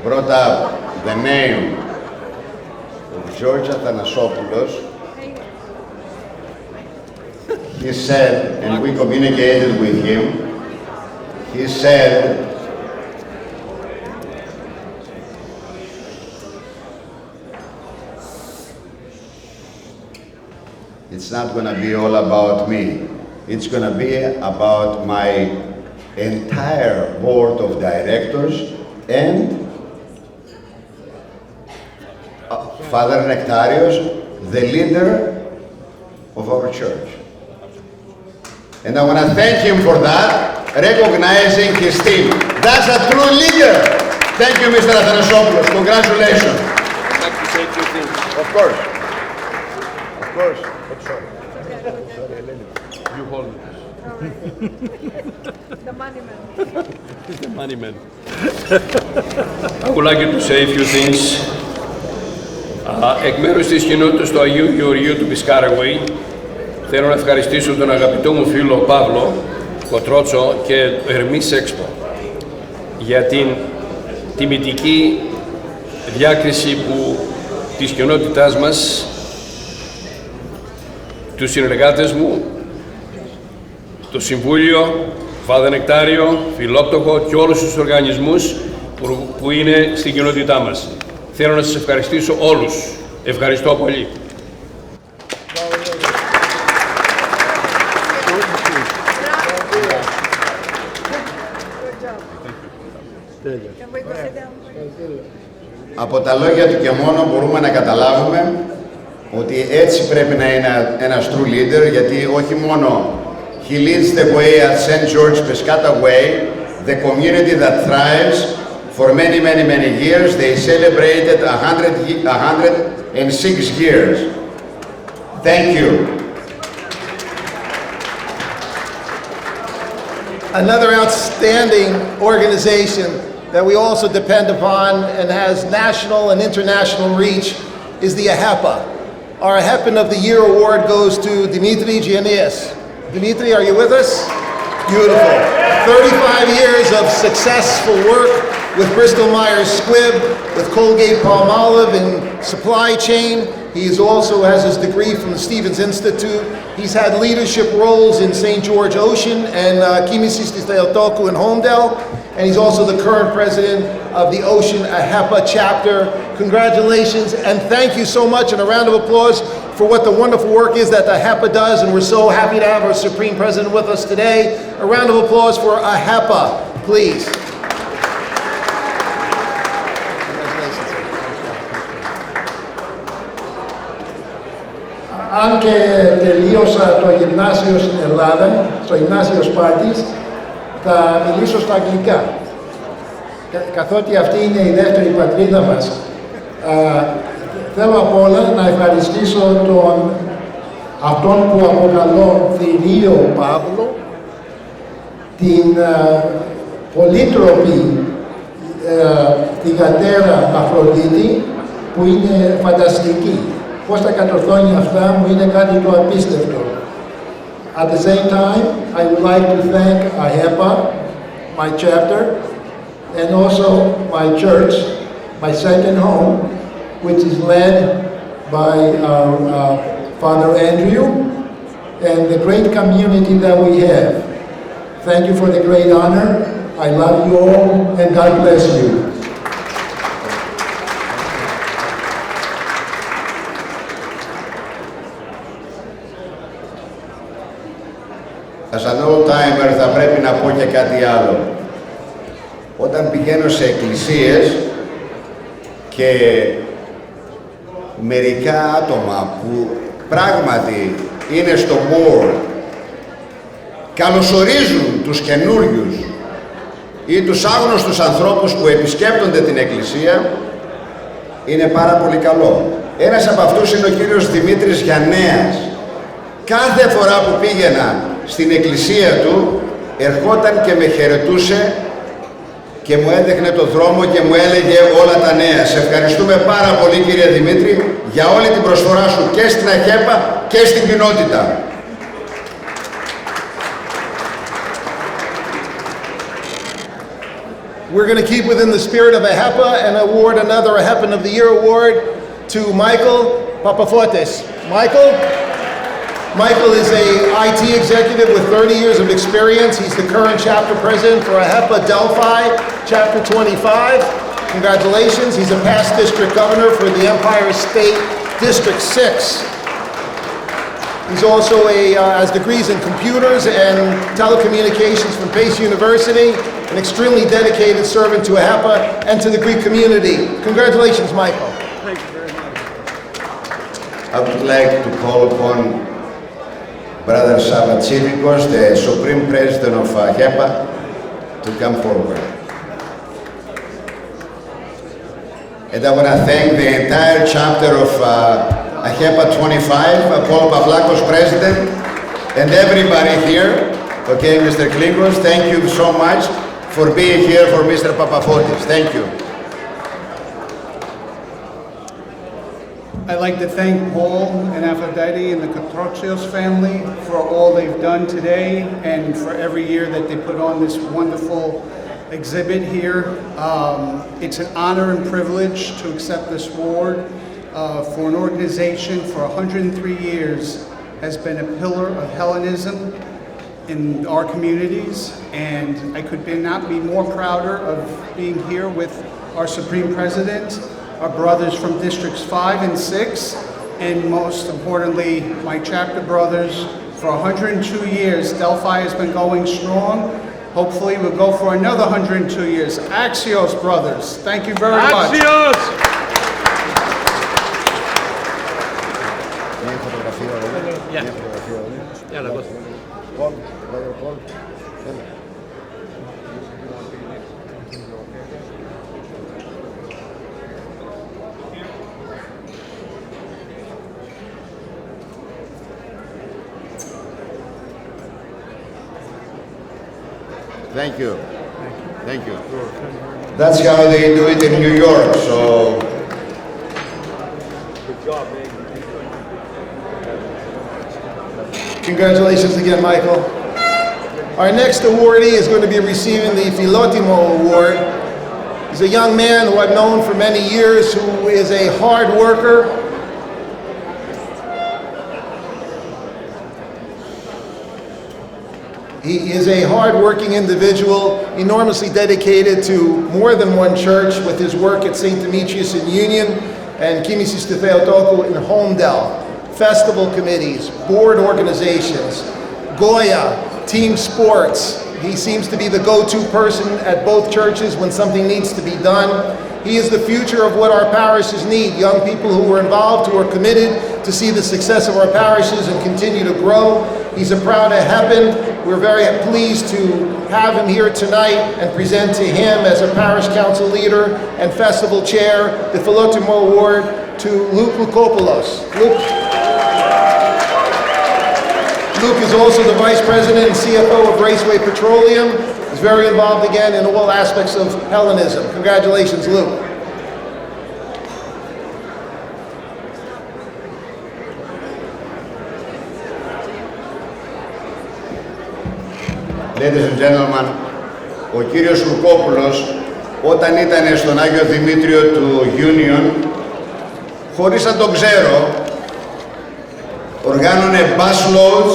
brought up the name of George Athanasopoulos, he said, and we communicated with him, he said, it's not going to be all about me. It's going to be about my entire board of directors and Father Nectarios, the leader of our church. And I want to thank him for that, recognizing his team. That's a true leader. Thank you, Mr. Athanasopoulos. Congratulations. I'd like to say two things. Of course. Of course. You hold it. The money man. The money man. I would like to say a few things. Εκ μέρους της κοινότητας του Αγίου Γεωργίου του Piscataway, θέλω να ευχαριστήσω τον αγαπητό μου φίλο Παύλο Κοτρότσο και το Hermes Expo για την τιμητική διάκριση της κοινότητάς μας, τους συνεργάτες μου, το Συμβούλιο, Φάδε Νεκτάριο, Φιλόπτωχο και όλους τους οργανισμούς που είναι στην κοινότητά μας. Θέλω να σας ευχαριστήσω όλους. Ευχαριστώ πολύ. Από τα λόγια του και μόνο μπορούμε να καταλάβουμε ότι έτσι πρέπει να είναι ένας true leader, γιατί όχι μόνο he leads the way at St. George Piscataway, the community that thrives. For many, many, many years, they celebrated 106 years. Thank you. Another outstanding organization that we also depend upon and has national and international reach is the AHEPA. Our AHEPAN of the Year award goes to Dimitri Giannis. Dimitri, are you with us? Beautiful. 35 years of successful work with Bristol-Myers Squibb, with Colgate-Palmolive in supply chain. He also has his degree from the Stevens Institute. He's had leadership roles in St. George Ocean and Kimesis Theotokou in Homedale. And he's also the current president of the Ocean AHEPA chapter. Congratulations and thank you so much, and a round of applause for what the wonderful work is that the AHEPA does, and we're so happy to have our Supreme President with us today. A round of applause for AHEPA, please. αν και τελείωσα το γυμνάσιο στην Ελλάδα, στο γυμνάσιο Σπάρτης, θα μιλήσω στα αγγλικά. Καθότι αυτή είναι η δεύτερη πατρίδα μας. Θέλω απ' όλα να ευχαριστήσω αυτόν που αποκαλώ θηρίο Παύλο, την πολύτροπη θυγατέρα Αφροδίτη, που είναι φανταστική. Πώς τα κατορθώνει αυτά μου είναι κάτι το απίστευτο. At the same time, I would like to thank AHEPA, my chapter, and also my church, my second home, which is led by Father Andrew, and the great community that we have. Thank you for the great honor. I love you all, and God bless you. As an old-timer θα πρέπει να πω και κάτι άλλο. Όταν πηγαίνω σε εκκλησίες και μερικά άτομα που πράγματι είναι στο board καλωσορίζουν τους καινούριους ή τους άγνωστους ανθρώπους που επισκέπτονται την εκκλησία, είναι πάρα πολύ καλό. Ένας από αυτούς είναι ο κύριος Δημήτρης Γιαννέας. Κάθε φορά που πήγαινα στην εκκλησία του, ερχόταν και με χαιρετούσε και μου έδειχνε το δρόμο και μου έλεγε όλα τα νέα. Σε ευχαριστούμε πάρα πολύ, κύριε Δημήτρη, για όλη την προσφορά σου και στην ΑΧΕΠΑ και στην κοινότητα. We're going to keep within the spirit of AHEPA and award another AHEPAN of the Year award to Michael Papafotis. Michael is a IT executive with 30 years of experience. He's the current chapter president for AHEPA Delphi, chapter 25. Congratulations. He's a past district governor for the Empire State District 6. He's also has degrees in computers and telecommunications from Pace University, an extremely dedicated servant to AHEPA and to the Greek community. Congratulations, Michael. Thank you very much. I would like to call upon Brother Savatsivikos, the Supreme President of AHEPA, to come forward. And I want to thank the entire chapter of AHEPA 25, Paul Pavlakos, President, and everybody here. Okay, Mr. Kligos, thank you so much for being here for Mr. Papafotis. Thank you. I'd like to thank Paul and Aphrodite and the Katroxios family for all they've done today and for every year that they put on this wonderful exhibit here. It's an honor and privilege to accept this award for an organization for 103 years has been a pillar of Hellenism in our communities, and I could not be more prouder of being here with our Supreme President, our brothers from Districts 5 and 6, and most importantly, my chapter brothers. For 102 years, Delphi has been going strong. Hopefully we'll go for another 102 years. Axios brothers, thank you very much. Axios! Thank you. Thank you. That's how they do it in New York, so. Good job, man. Congratulations again, Michael. Our next awardee is going to be receiving the Philotimo Award. He's a young man who I've known for many years who is a hard worker. He is a hard-working individual, enormously dedicated to more than one church with his work at St. Demetrius in Union and Kimisis Theotokou in Homedale, festival committees, board organizations, Goya, team sports. He seems to be the go-to person at both churches when something needs to be done. He is the future of what our parishes need. Young people who are involved, who are committed to see the success of our parishes and continue to grow. He's a proud Aheben. We're very pleased to have him here tonight and present to him as a parish council leader and festival chair the Philotimo Award to Luke Lukopoulos. Luke is also the Vice President and CFO of Raceway Petroleum. He's very involved again in all aspects of Hellenism. Congratulations, Luke. Ladies and gentlemen, ο κύριος Λουκόπουλος όταν ήταν στον Άγιο Δημήτριο του Union, χωρίς να τον ξέρω, οργάνωνε bus loads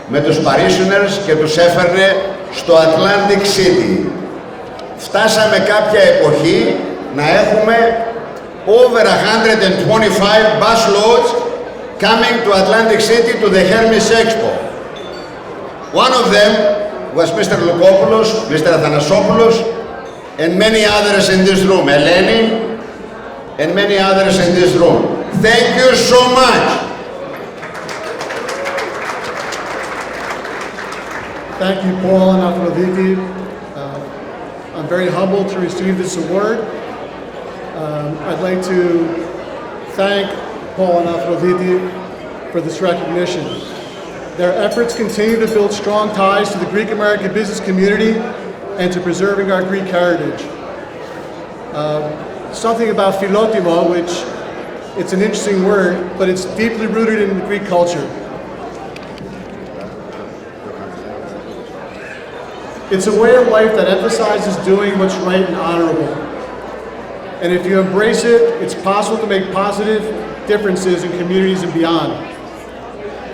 με τους parishioners και τους έφερνε στο Atlantic City. Φτάσαμε κάποια εποχή να έχουμε over 125 bus loads coming to Atlantic City to the Hermes Expo. One of them was Mr. Lukopoulos, Mr. Athanasopoulos, and many others in this room. Eleni, and many others in this room. Thank you so much. Thank you, Paul and Aphrodite. I'm very humbled to receive this award. I'd like to thank Paul and Aphrodite for this recognition. Their efforts continue to build strong ties to the Greek American business community and to preserving our Greek heritage. Something about philotimo, which it's an interesting word, but it's deeply rooted in the Greek culture. It's a way of life that emphasizes doing what's right and honorable. And if you embrace it, it's possible to make positive differences in communities and beyond.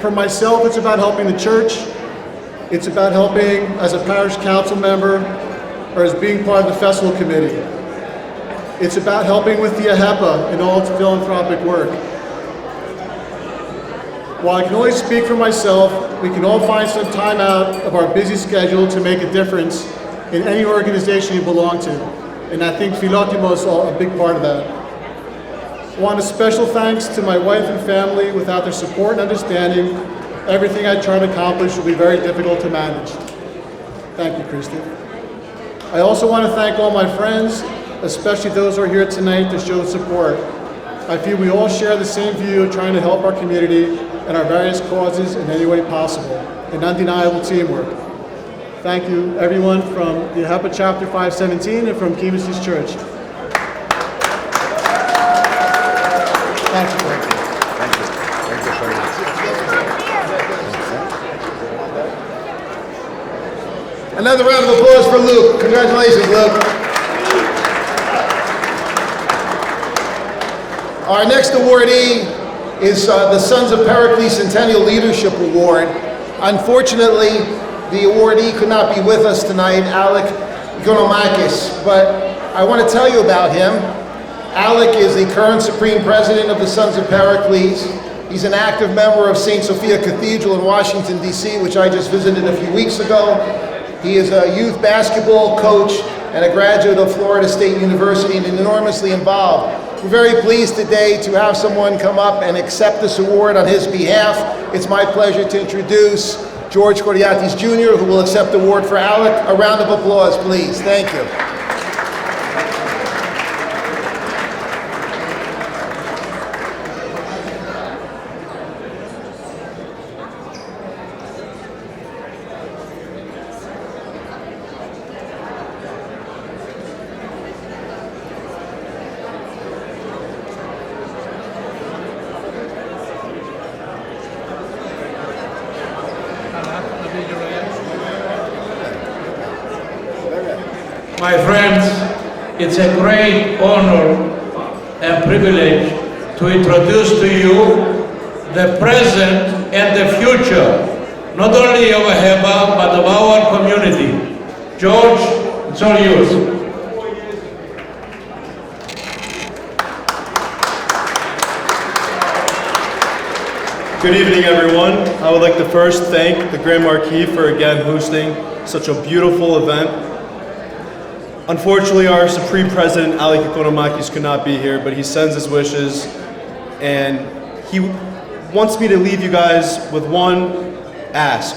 For myself, it's about helping the church. It's about helping as a parish council member or as being part of the festival committee. It's about helping with the AHEPA and all its philanthropic work. While I can only speak for myself, we can all find some time out of our busy schedule to make a difference in any organization you belong to. And I think Philotimo is a big part of that. I want a special thanks to my wife and family. Without their support and understanding, everything I try to accomplish will be very difficult to manage. Thank you, Christy. I also want to thank all my friends, especially those who are here tonight to show support. I feel we all share the same view of trying to help our community and our various causes in any way possible, an undeniable teamwork. Thank you, everyone from the AHEPA Chapter 517 and from Kemesis Church. Thank you. Thank you. Thank you. Thank you so much. Another round of applause for Luke. Congratulations, Luke. Our next awardee is the Sons of Pericles Centennial Leadership Award. Unfortunately, the awardee could not be with us tonight, Alec Gonomakis, but I want to tell you about him. Alec is the current Supreme President of the Sons of Pericles. He's an active member of St. Sophia Cathedral in Washington, D.C., which I just visited a few weeks ago. He is a youth basketball coach and a graduate of Florida State University and enormously involved. We're very pleased today to have someone come up and accept this award on his behalf. It's my pleasure to introduce George Koriatis Jr., who will accept the award for Alec. A round of applause, please. Thank you. My friends, it's a great honor and privilege to introduce to you the present and the future, not only of AHEPA, but of our community. George, it's all yours. Good evening, everyone. I would like to first thank the Grand Marquis for again hosting such a beautiful event. Unfortunately, our Supreme President, Ali Kikonomakis, could not be here, but he sends his wishes, and he wants me to leave you guys with one ask.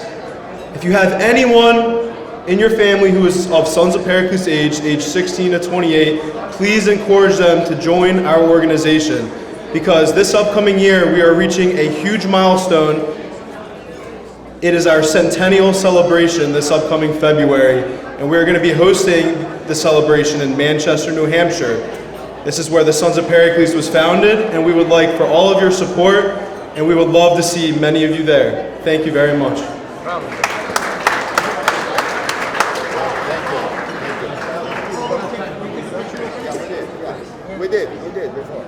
If you have anyone in your family who is of Sons of Pericles age 16 to 28, please encourage them to join our organization, because this upcoming year we are reaching a huge milestone. It is our centennial celebration this upcoming February, and we're going to be hosting the celebration in Manchester, New Hampshire. This is where the Sons of Pericles was founded, and we would like for all of your support, and we would love to see many of you there. Thank you very much. We did before.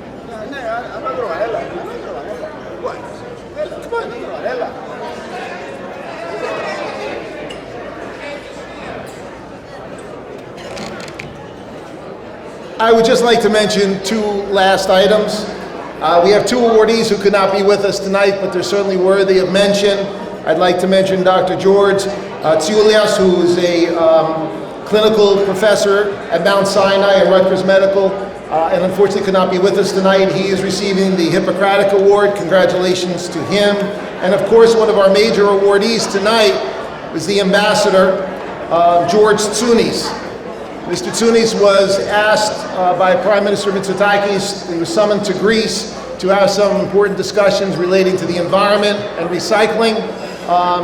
I would just like to mention two last items. We have two awardees who could not be with us tonight, but they're certainly worthy of mention. I'd like to mention Dr. George Tsoulias, who is a clinical professor at Mount Sinai and Rutgers Medical, and unfortunately could not be with us tonight. He is receiving the Hippocratic Award. Congratulations to him. And of course, one of our major awardees tonight was the ambassador, George Tsounis. Mr. Tsounis was asked by Prime Minister Mitsotakis, he was summoned to Greece to have some important discussions relating to the environment and recycling,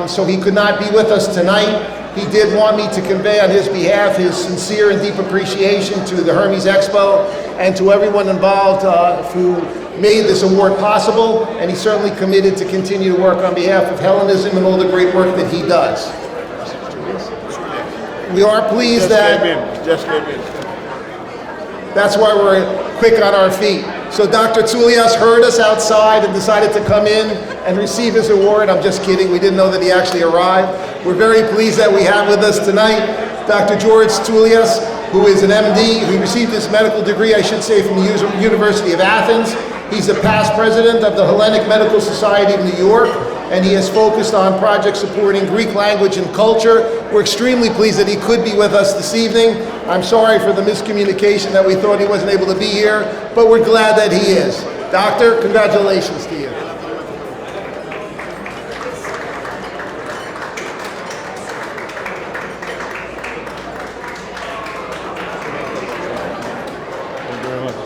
so he could not be with us tonight. He did want me to convey on his behalf his sincere and deep appreciation to the Hermes Expo and to everyone involved who made this award possible, and he's certainly committed to continue to work on behalf of Hellenism and all the great work that he does. We are pleased Just came in. That's why we're quick on our feet. So Dr. Tsoulias heard us outside and decided to come in and receive his award. I'm just kidding, we didn't know that he actually arrived. We're very pleased that we have with us tonight Dr. George Tsoulias, who is an MD. He received his medical degree, I should say, from the University of Athens. He's the past president of the Hellenic Medical Society of New York, and he has focused on projects supporting Greek language and culture. We're extremely pleased that he could be with us this evening. I'm sorry for the miscommunication that we thought he wasn't able to be here, but we're glad that he is. Doctor, congratulations to you. Thank you very much.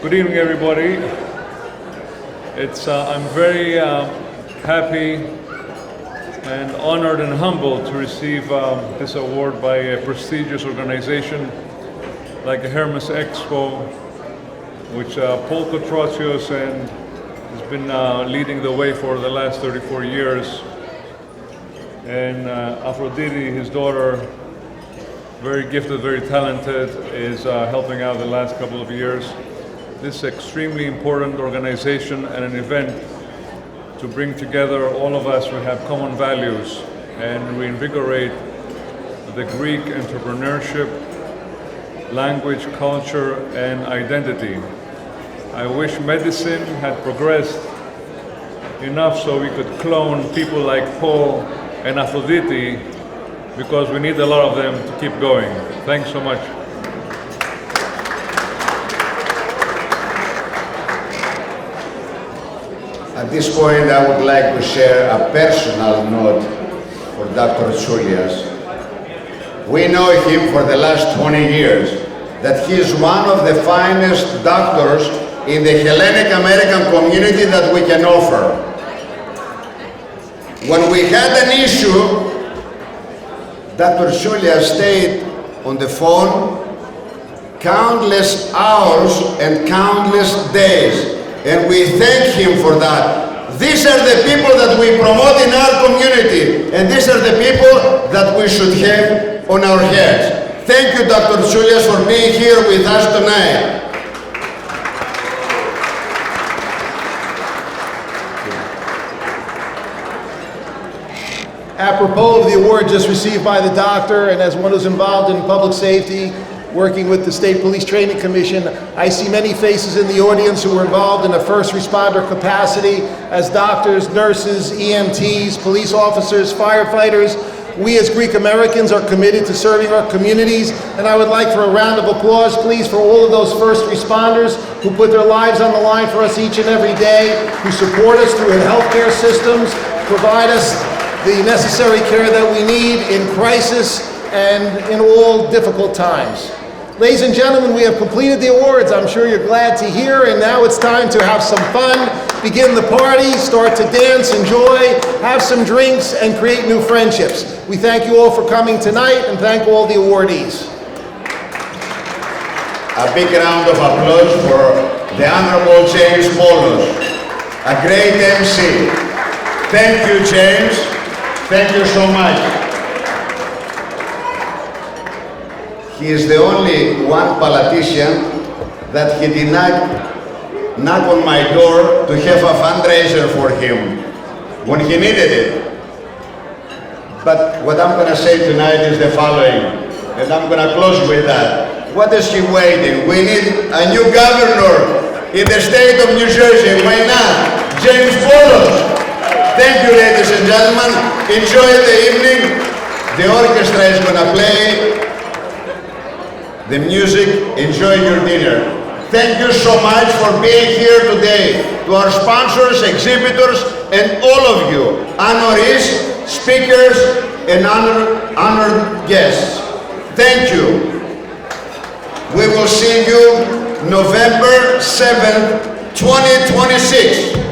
Good evening, everybody. I'm very happy and honored and humbled to receive this award by a prestigious organization like Hermes Expo, which Paul Kotrotsios has been leading the way for the last 34 years. And Aphrodite, his daughter, very gifted, very talented, is helping out the last couple of years. This is an extremely important organization and an event to bring together all of us who have common values and reinvigorate the Greek entrepreneurship, language, culture, and identity. I wish medicine had progressed enough so we could clone people like Paul and Aphrodite, because we need a lot of them to keep going. Thanks so much. At this point, I would like to share a personal note for Dr. Tsoulias. We know him for the last 20 years, that he is one of the finest doctors in the Hellenic American community that we can offer. When we had an issue, Dr. Tsoulias stayed on the phone countless hours and countless days. And we thank him for that. These are the people that we promote in our community, and these are the people that we should have on our heads. Thank you, Dr. Tsoulias, for being here with us tonight. Apropos of the award just received by the doctor, and as one who's involved in public safety, working with the State Police Training Commission, I see many faces in the audience who were involved in a first responder capacity as doctors, nurses, EMTs, police officers, firefighters, We as Greek Americans are committed to serving our communities, and I would like for a round of applause, please, for all of those first responders who put their lives on the line for us each and every day, who support us through the healthcare systems, provide us the necessary care that we need in crisis and in all difficult times. Ladies and gentlemen, we have completed the awards. I'm sure you're glad to hear, and now it's time to have some fun, begin the party, start to dance, enjoy, have some drinks, and create new friendships. We thank you all for coming tonight, and thank all the awardees. A big round of applause for the Honorable James Poulos, a great MC. Thank you, James. Thank you so much. He is the only one politician that he did not knock on my door to have a fundraiser for him when he needed it. But what I'm going to say tonight is the following, and I'm going to close with that. What is he waiting? We need a new governor in the state of New Jersey. Why not? James Poulos. Thank you, ladies and gentlemen. Enjoy the evening. The orchestra is going to play the music. Enjoy your dinner. Thank you so much for being here today. To our sponsors, exhibitors, and all of you, honorees, speakers, and honored guests. Thank you. We will see you November 7th, 2026.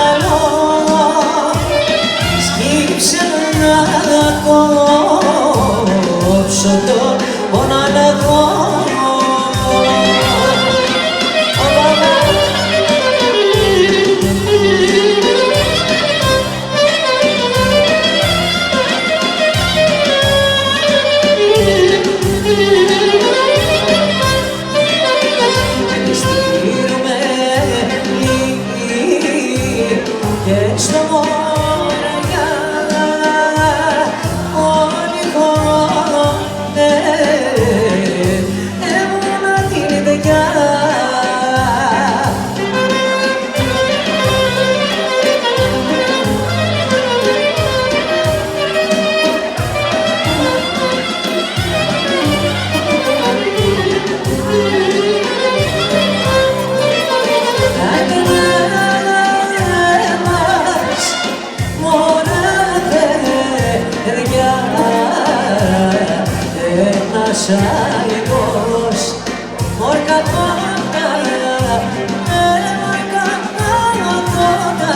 άλλο, σκύψε να κόψω το πόνο να δω. Σάικος, μόρκα τότα, μόρκα τότα.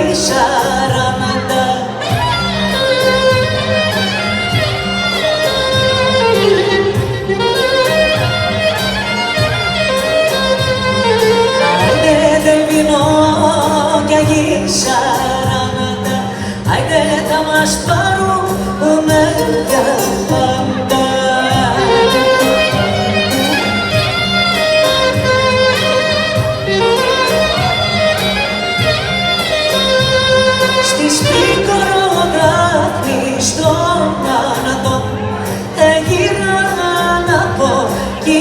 40. Άιντε δεν πεινώ κι αγί 40. Άιντε θα μας πάρουμε για πάντα. Στις πικρογράφεις στον άνατο έγιρα να αποκοιμηθώ.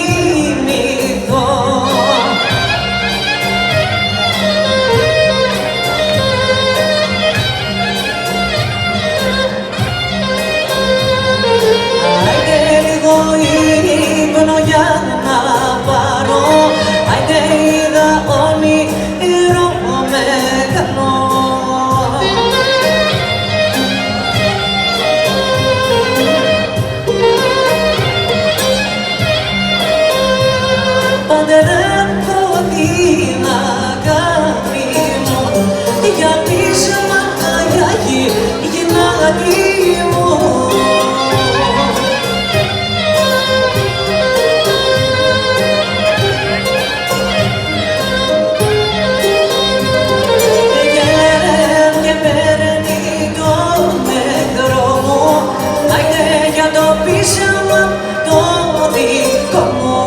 Άιντε λίγο ύπνο για να πάρω, άιντε είδα όνειρο μεγαλό. Παντερεύω την αγάπη μου για πείσμα για γυνάτη μου. Και παίρνει τον εχθρό μου, άιντε για το πείσμα το δικό μου.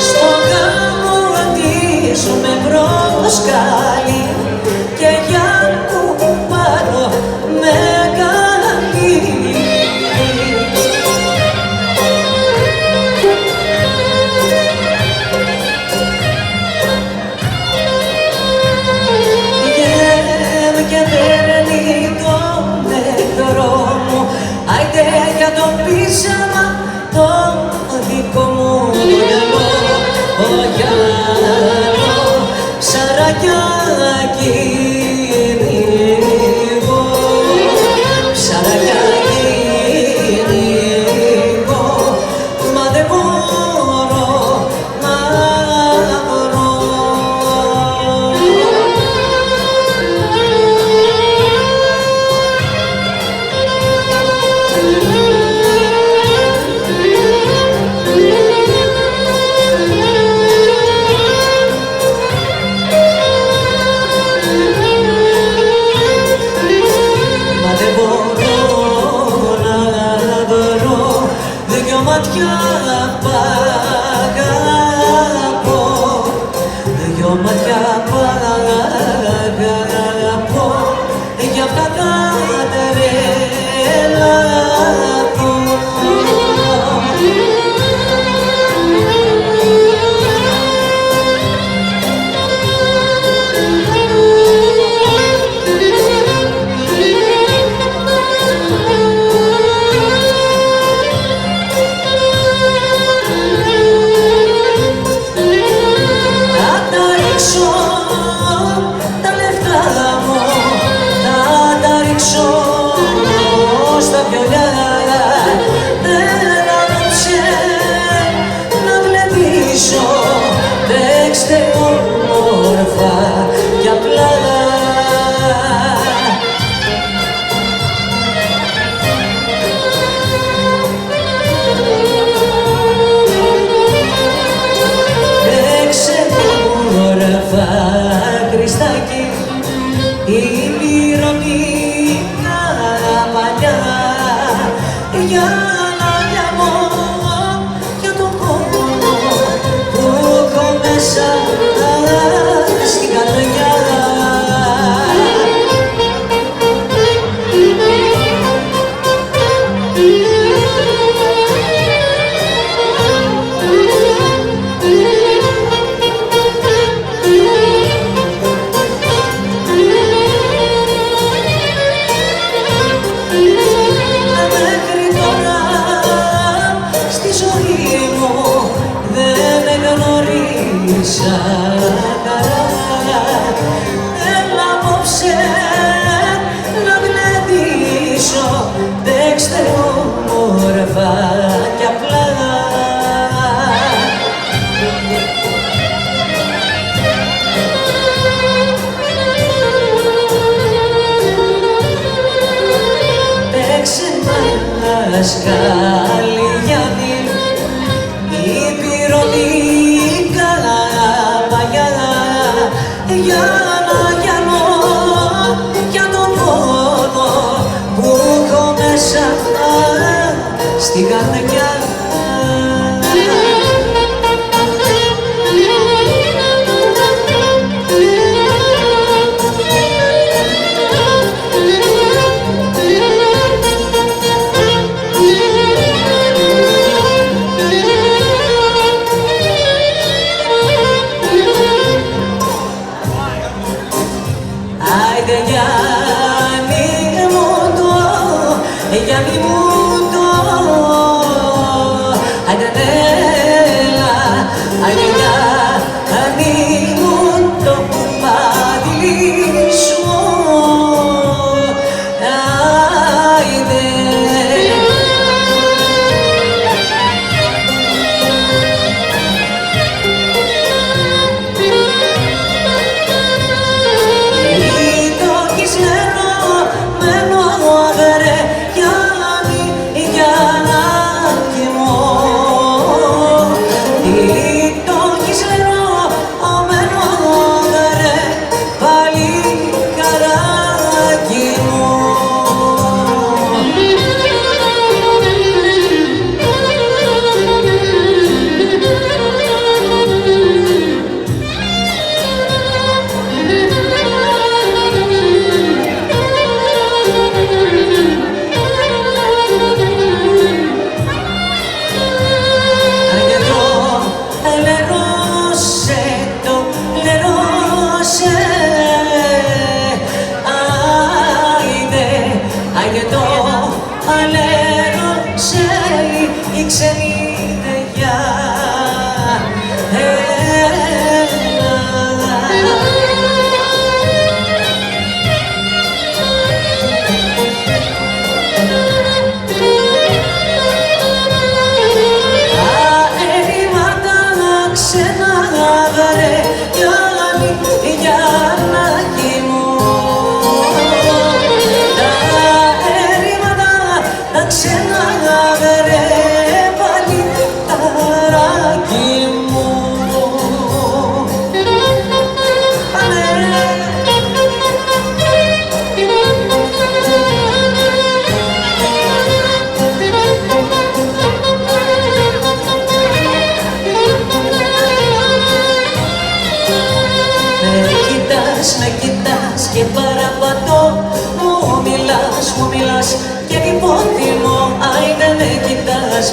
Στο γάμο αντίζουμε προσκάλι και για που πάρω μεγάλη. Και παίρνει τον εχθρό μου, άιντε για το πείσμα το δικό μου. Ο Γιάννο ψαρακιάκι νύχω, ψαρακιάκι νύχω, μα δεν μπορώ να βρω. Μα δεν μπορώ να βρω δυο μάτια που αγαπώ, δυο μάτια που αγαπώ, για αυτά τα τρελαθώ. Να τα ρίξω τα λεφτά μου, να τα ρίξω στα βιολιά. Δεν απόψε να γλεντήσω, παίξτε όμορφα κι απλά. Παίξε όμορφα Χριστάκι, η μυρωδικά παλιά, για να λιαμώ για τον πόνο που έχω μέσα στην καρδιά. Έλα απόψε να γλεντήσω, παίξτε όμορφα δασκάλη Γιάννη, υπηρονίκα παλιά, Γιάννο, για τον πόνο που έχω μέσα στην καρδιά.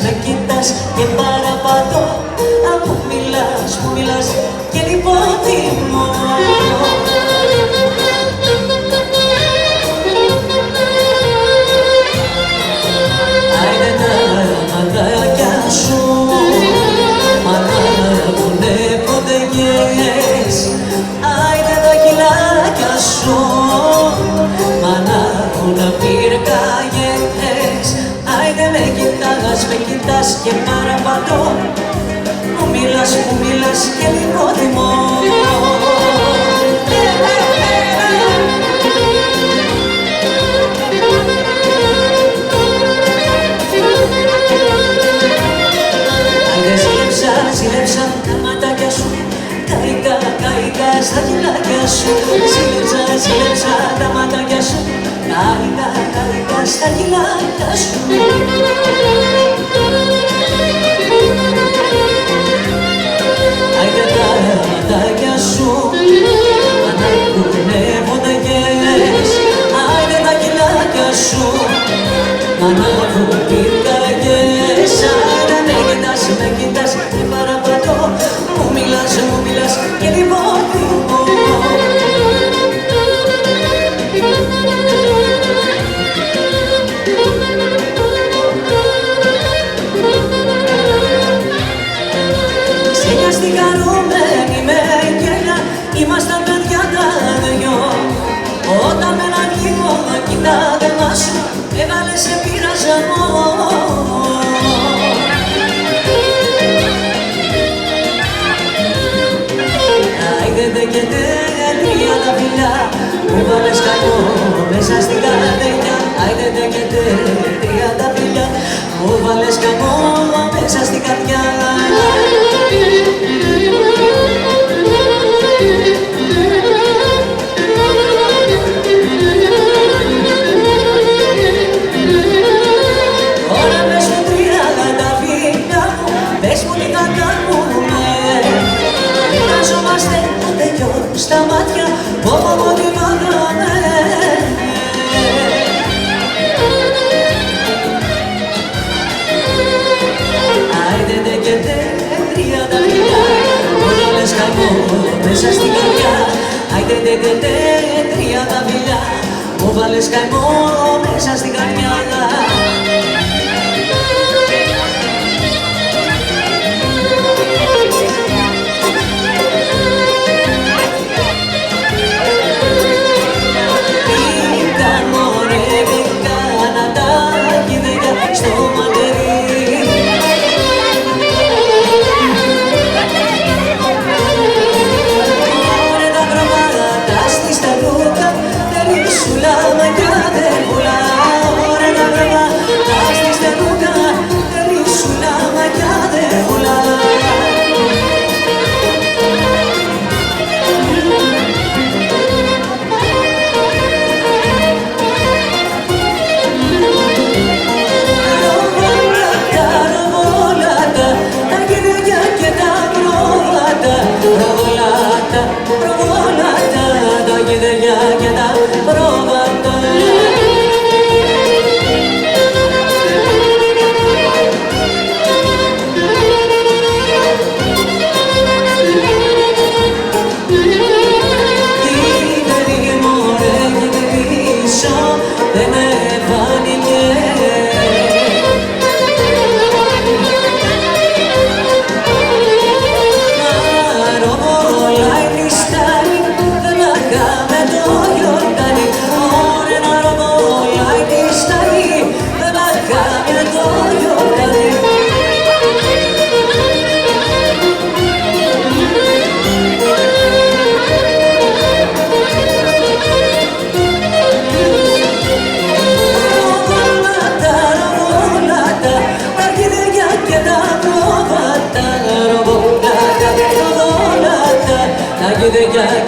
Με κοιτάς και παραπατώ, μου μιλάς και λιποτιμώ. Άιντε τα μαντάκια σου, μ' ανάβουνε ποντεγιές. Άιντε τα χυλάκια σου, μ' ανάβουνε πυρκαγιές. Άιντε με κοιτάς και παραπατώ, μου μιλάς και λιποτιμώ. Άιντε ζήλεψα τα ματάκια σου, καήκα στα χυλάκια σου. Ζήλεψα τα ματάκια σου, καήκα στα χυλάκια σου. Άιντε τα ματάκια σου, ανάγκουνε πονταγιές. Άιντε τα χυλάκια σου, ανάβουν πυρκαγιές. Άιντε με κοιτάς και παραπατώ, μου μιλάς και λιποτιμώ. Στην χαρούμενη με γέλια, ήμασταν παιδιά τα δυο. Όταν με έναν λίγο κοιτάγμα σου, έβαλε σε πειρασμό. Άιντε και τρία τα φιλιά, μου βάλες κακό μέσα στην καρδιά. Άιντε και τρία τα φιλιά, μου βάλες καημό μέσα στην καρδιά. Τώρα μες στο 30 φίλια μου, πες μου τι θα κάνουμε. Μοιραζόμαστε ούτε δυο στα μάτια, όπου τη μάθαμε. Άιντε και 30 φιλιά, μου βάλες καημό μέσα στην καρδιά. Άιντε και 30 φιλιά, μου βάλες καημό μέσα στην καρδιά.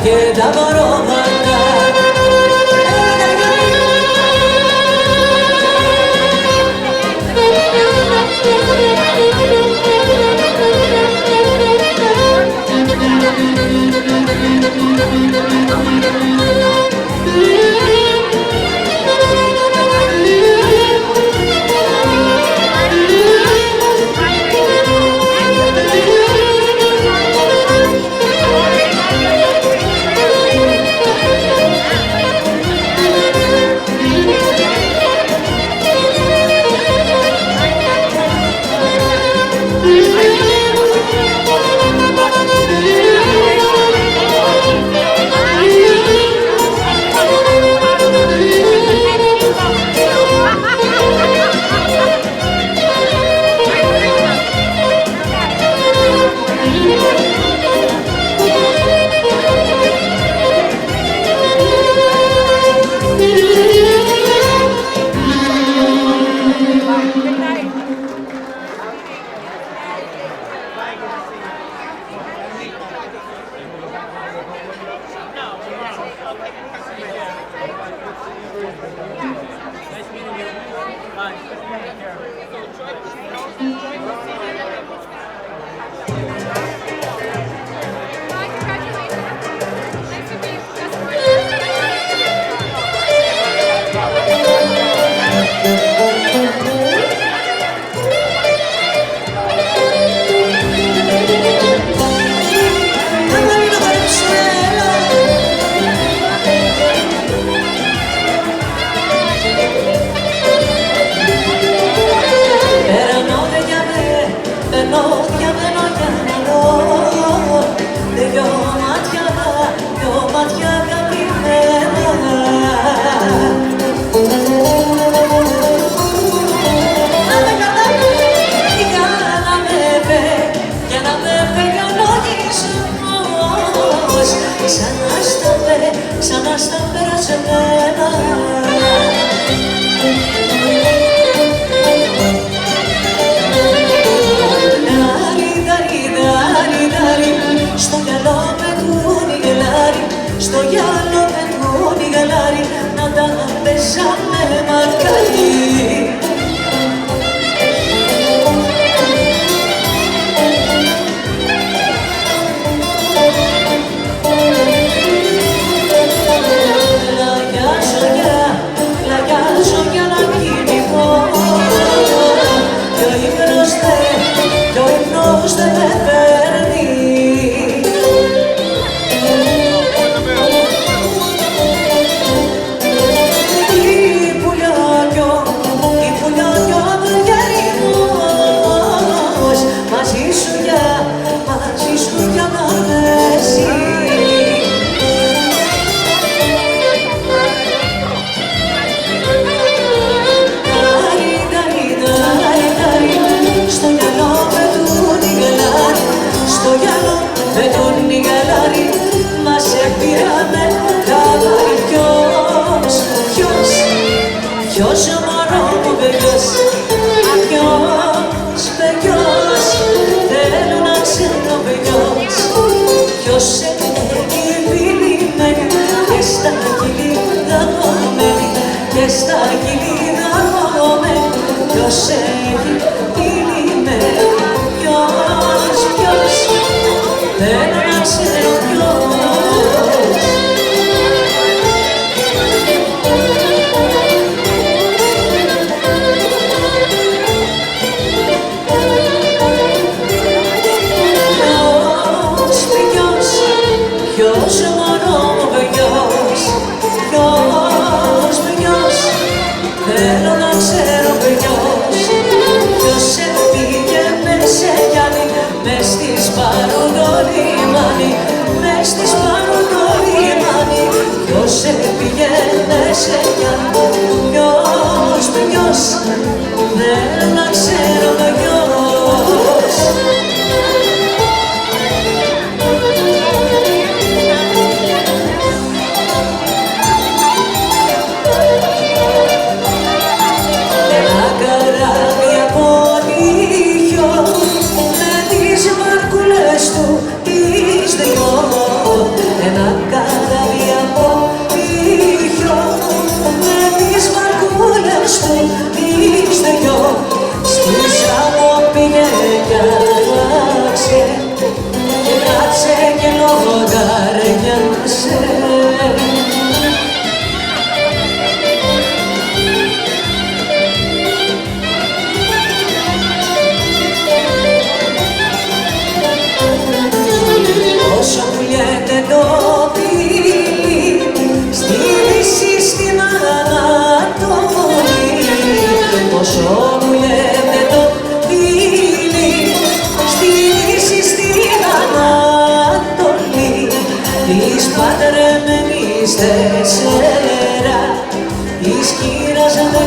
Και τα μωρόματα. στο γυαλό με τον γαλάρι να τα πέσαμε μακάρι. Λαγιάζω για να κοιμηθώ κι ο ύπνος δεν με παίρνει. Η πουλιά κι ο αυγερινός μαζί σου για να πέσει. Στο γυαλό με τον γαλάρι μας επήραμε χαμπάρι. Ποιος μωρό μου ποιος θέλω να ξέρω ποιος έχει φιλημένη και στα κοιλίδα δωμένη και στα κοιλίδα δωμένη ποιος έχει φιλημένη. Ποιος, θέλω να ξέρω ποιος. Ποιος μωρό μου ποιος, θέλω να ξέρω ποιος. Ποιος έφυγε μες σε γιάννη, μες στις πάρω το λιμάνι, μες στις πάρω το λιμάνι. Ποιος έφυγε μες σε γιάννη, ποιος, θέλω να ξέρω ποιος. Ένα καράβι από νύχιο με τις βαρκούλες του τις δυο. Ένα καράβι από νύχιο με τις βαρκούλες του τις δυο. Στη Σάμο πήγε κι άλλαξε και κάτσε και λογαριάσε. Όσο πουλιέται το πύλι στη Δύση στην Ανατολή, όσο πουλιέται το πύλι στη Δύση στην Ανατολή, της παντρεμένης 4, της κύρας 14.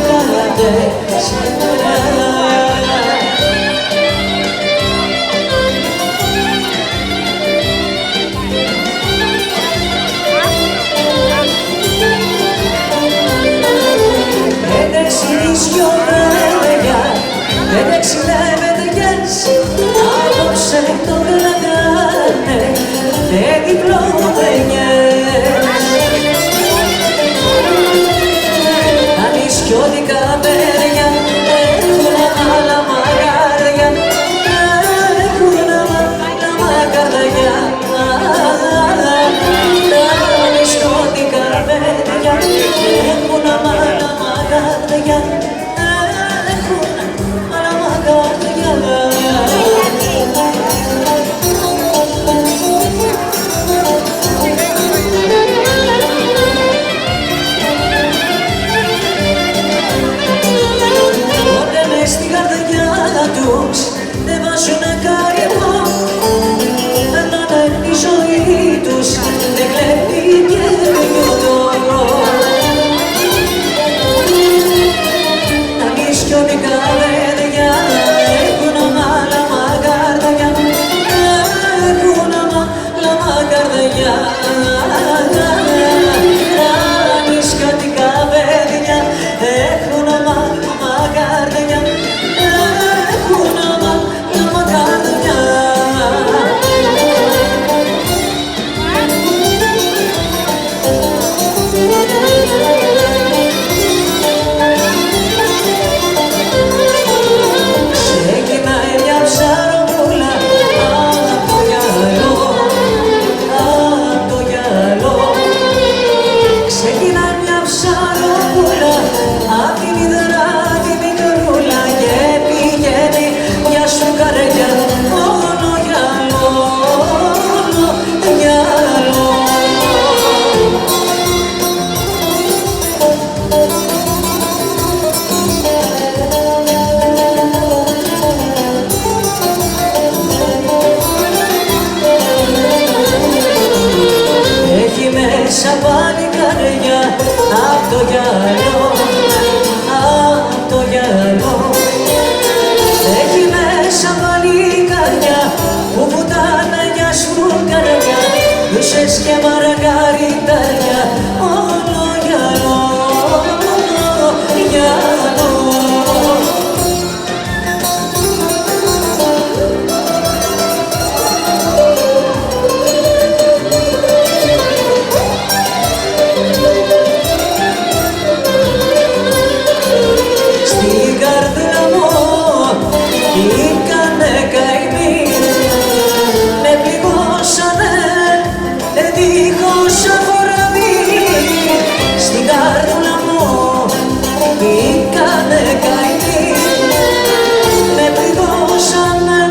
Δυο παιδιά, 5-6 λεβεντιές απόψε το κρατάνε με διπλωμένιες. Τα νησιώτικα παιδιά έχουν άλλα μαγάρια, έχουν άλλα μαγαρδιά. Τα νησιώτικα παιδιά έχουν άλλα μαγάρια. Όταν μες στην καρδιά τους δεν βάζουνε καημό, περνάνε τη ζωή τους, δεν κλέβει και γιοτό. Τα νησιώτικα παιδιά έχουν άλλα μαγαρδιά, έχουν άλλα μαγαρδιά. Τα νησιώτικα παιδιά έχουν άλλα μαγαρδιά, έχουν άλλα μαγαρδιά. μέσα παλικάρια απ' το γυαλό, απ' το γυαλό. Έχει μέσα παλικάρια που βουτάνε για σφουγγαριά, λούσες και μαργαριτάρια, όλο γυαλό, γυαλό. Ήκανε καημοί, με πληγώσανε δίχως αφορμή. Στην καρδούλα μου ήκανε καημοί, με πληγώσανε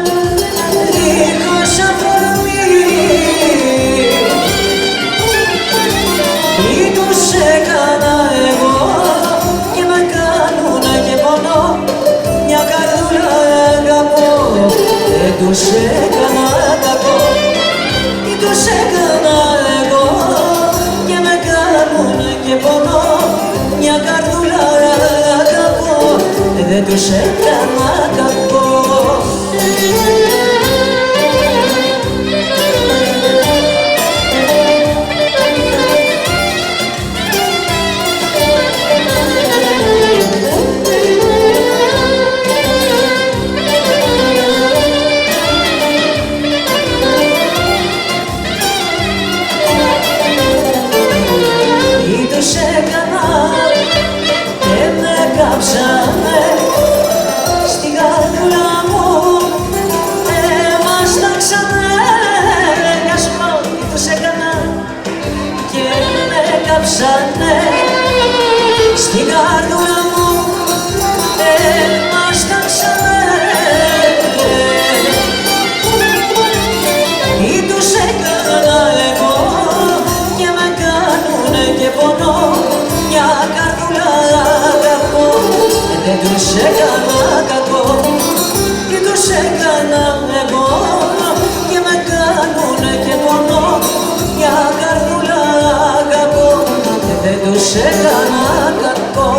δίχως αφορμή. Τι τους έκανα εγώ και με κάνουνε και πονώ, μια καρδούλα δεν τους έκανα κακό. Τι τους έκανα εγώ και με κάνουνε και πονώ, μια καρδούλα αγαπώ, δεν τους έκανα κακό. Στην καρδούλα μου έμασταξανε, για σου πω τι τους έκανα και με κάψανε. Στην καρδούλα μου έμασταξανε, τι τους έκανα εγώ και με κάνουνε και πονώ, μια καρδούλα αγαπώ, δεν τους έκανα κακό. Τι τους έκανα εγώ και με κάνουνε και πονώ, μια καρδούλα αγαπώ, δεν τους έκανα κακό.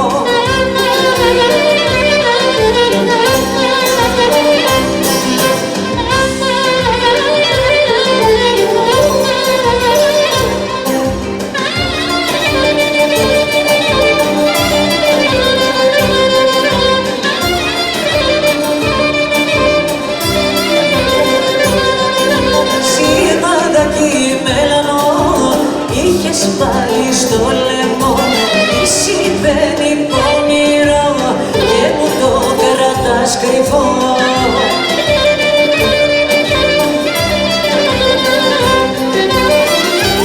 Είχες πάλι στο λαιμό, τι συμβαίνει πονηρό και μου το κρατάς κρυφό.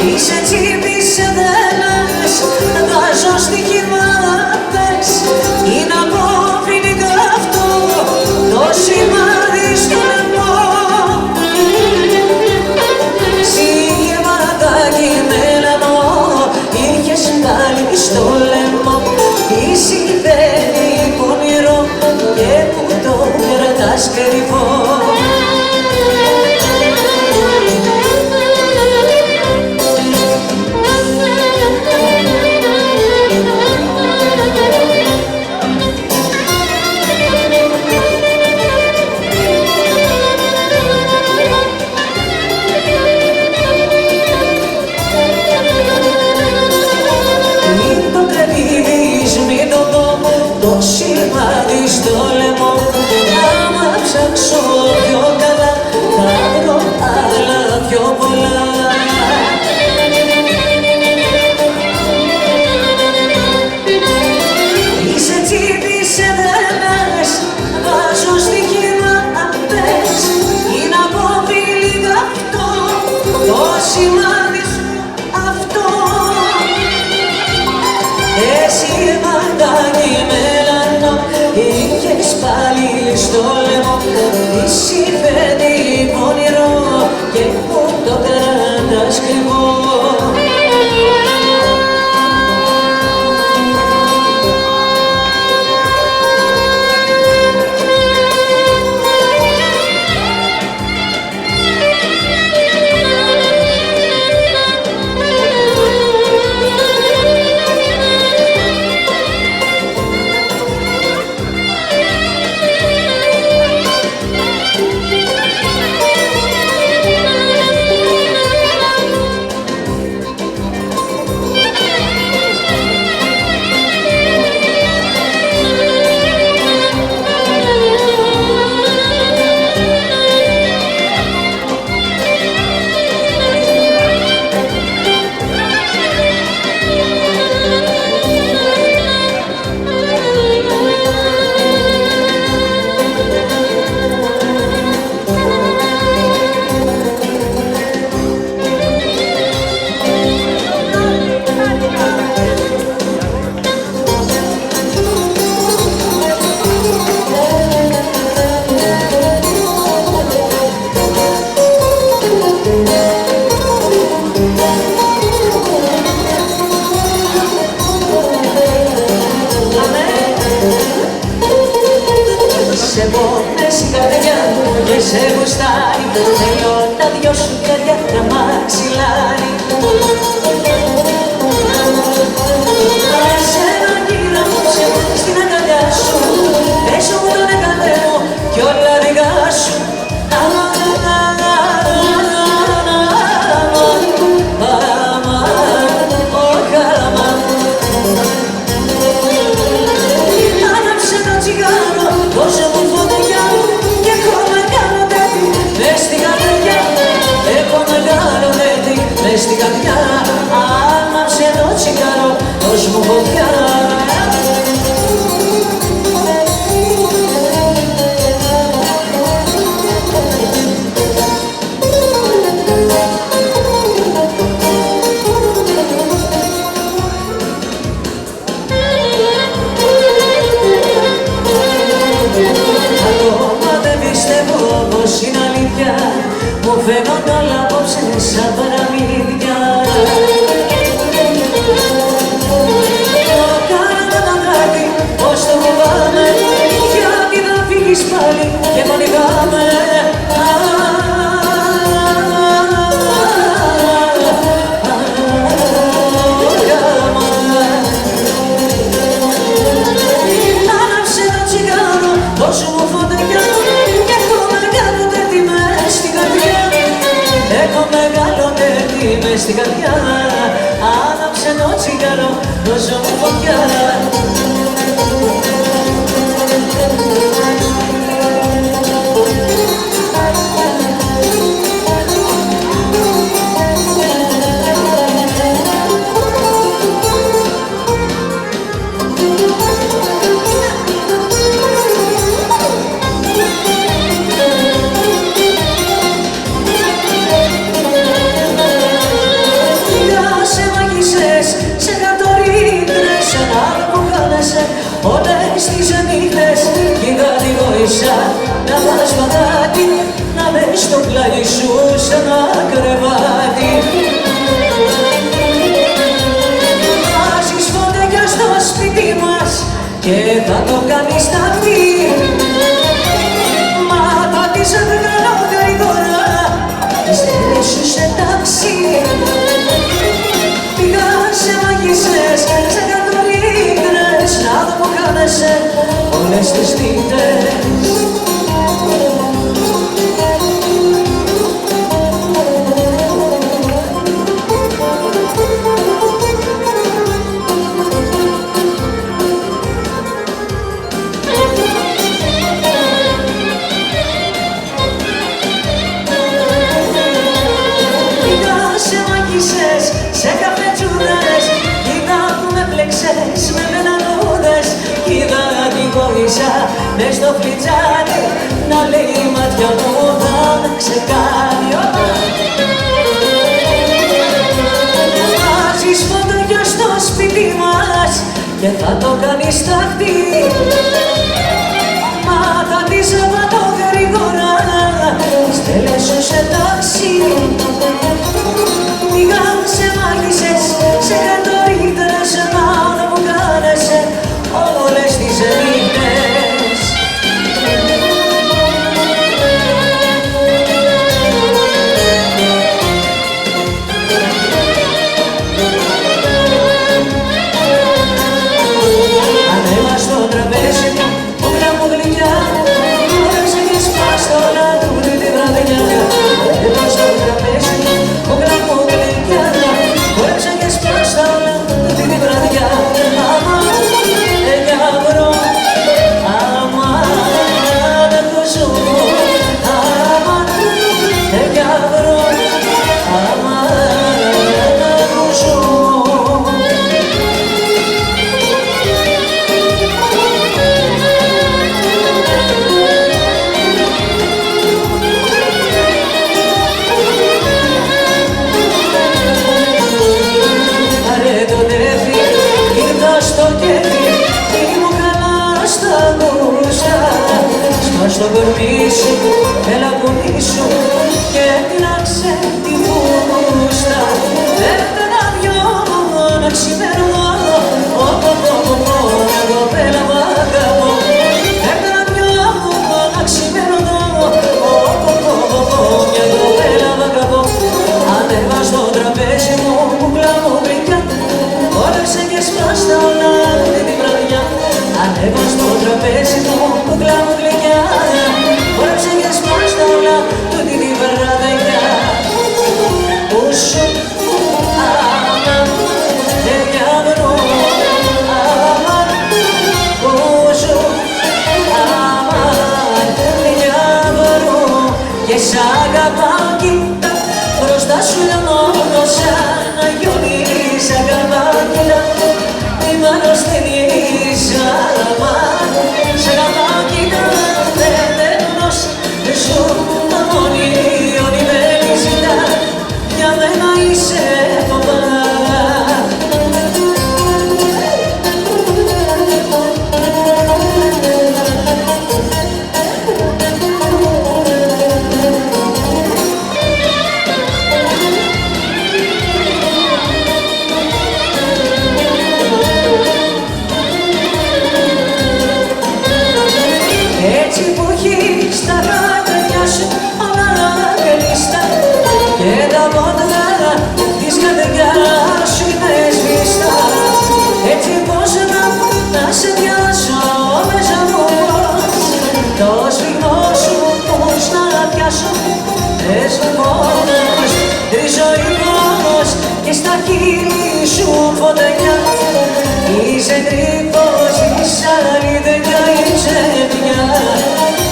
Είσαι τσίπησε δένας, βάζω στοιχημάτες, είναι απόφοινη αυτό το σημάδι στο λαιμό. σε γουστάρει. Θέλω τα δυο σου χέρια να μαξιλάρει. Εσένα γύρω απόψε στην αγκαλιά σου, πέσω μου τον εγκατέμω κι όλα δικά σου. Άναψε το τσιγάρο, δώσε μου φωτιά και έχω μεγάλο τέτοι μες στην καρδιά. Έχω μεγάλο τέτοι μες στην καρδιά. Άναψε το τσιγάρο, δώσε μου φωτιά. Πως είναι αλήθεια, μου φαίνονται όλα απόψε σαν παραμύθια. Κάναμε το κάτι, πως το φοβάμαι, γιατί θα φύγεις πάλι και μ' λυπάμαι. Άναψε το τσιγάρο, δώσε μου φωτιά. Έχω μεγάλο νερτί μες στην καρδιά. Άναψε το τσιγάρο, δώσε μου φωτιά. Όλες τις νύχτες κι κατηγόρησα να πας πατάτι, να μες στο πλάι σου σε ένα κρεβάτι. Βάζεις φωτιά στο σπίτι μας και θα το κάνεις ταυτί. Μα θα τις βγάλω γρήγορα, τις θέλεις σου σε τάξη. Πήγα σε μαγισσές, σε κατορύγρες, να δω που κάνεσαι όλες τις νύχτες. Πήγα σε μαγισσές, σε καφετζούδες, είδα που με πλέξες με μελανούδες. Είδα την κόλλησα μες στο φλιτζάνι, να λέει η μάτια μου θα με ξεκάνει. Βάζεις φωτιά στο σπίτι μας και θα το κάνεις ταυτί. Μα θα τις βάλω γρήγορα, στέλνες σου σε τάξη. Πήγα σε μάγισσες, σε κατορύγρες, να δω που κάνεσαι όλες τις νύχτες. Ανέβα στο τραπέζι μου, όπλα μου γλυκιά, χόρεψε και σπάστα όλα τούτη τη βραδιά. Ανέβα στο τραπέζι μου, όπλα μου γλυκιά, χόρεψε και σπάστα όλα τούτη τη βραδιά. Άμα για βρω, άμα δεν το ζω, άμα για βρω, άμα δεν το ζω. Πάρε το τέφι, ήρθα στο κέφι, ήμουν καλά στα γούστα. Σπάς το κορμί σου, έλα κουνήσου και τυλάξε τη φούστα. Έφτανα δυο να ξημερώνω, εγώ πέλα μ' αγαπώ. Έφτανα δυο να ξημερώνω, κούκλα μου γλυκιά, χόρεψε και σπάστα όλα αυτή τη βραδιά. Ανέβα στο τραπέζι μου, κούκλα μου γλυκιά, χόρεψε και σπάστα όλα αυτή τη βραδιά. Που σου άμα δεν διαβρώ, άμα που σου άμα δεν διαβρώ και σ' αγαπάω κοίτα μπροστά σου λιώνω σαν αγιώνει. Σ' αγαπάω κοίτα μη μ' αρρωσταίνεις άμα. Σ' αγαπάω κοίτα δεν σου τα μόνη ό,τι με ζητά για μένα είσαι παπά. Έτσι που έχεις τα χαρτιά σου όλα κλειστά και τα πόδια της καρδιάς σου είναι σβηστά. Έτσι πώς να σε πιάσω μέσα μου πώς, το σφιγμό σου πώς να πιάσω, πες μου πώς, ζωή πώς και στα χείλη σου φωτεινιά. Είσαι τρύπος, είσαι αλήθεια, είσαι μια,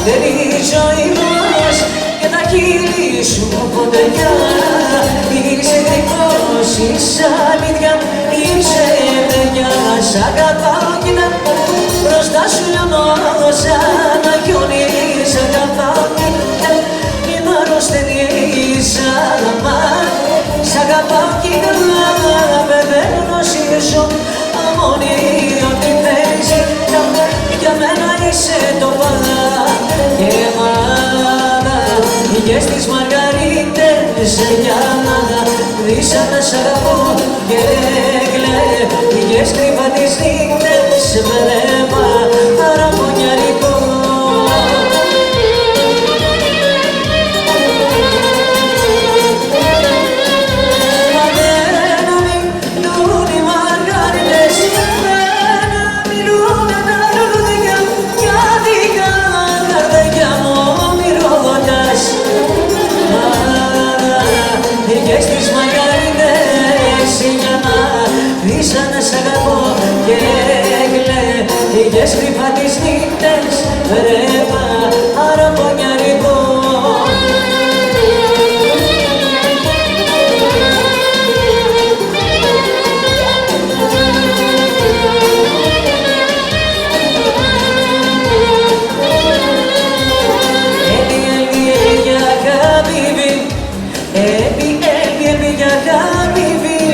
δεν είσαι ο ήλιος και τα χείλη σου φωτεινιά. Είσαι τρύπος, είσαι αλήθεια, είσαι μια, σ' αγαπάω κοίτα μπροστά σου λιώνω σαν αγιώνει. Σ' αγαπάω κοίτα μη μ' αρρωσταίνεις άμα. Σ' αγαπάω κοίτα πεθαίνω ζήσω μόνη ό,τι θέλεις για μένα είσαι το πάντα και μάνα ηγες τις μαργαρίτες για μάνα δίσα να σ' αγαπώ και κλαίγε ηγες κρύβα τις νύχτες βλέπα αραπονιαρικό. Στις μαργαρίτες για να δίσα να σ' αγαπώ και κλαίγες κρυφά τις νύχτες βρέπα αραπονιαρικό. Habibi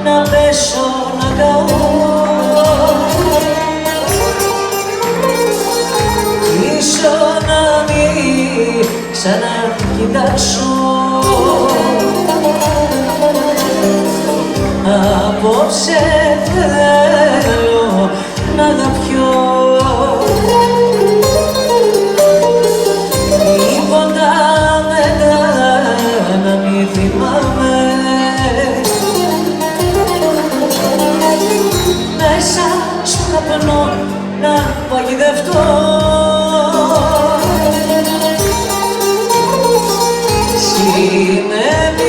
να πέσω να καώ. Πίσω να μην ξανακοιτάξω. Απόψε θέλω να αγαπιώ. Τίποτα μετά να μην θυμάμαι. Μέσα στον καπνό να παγιδευτώ.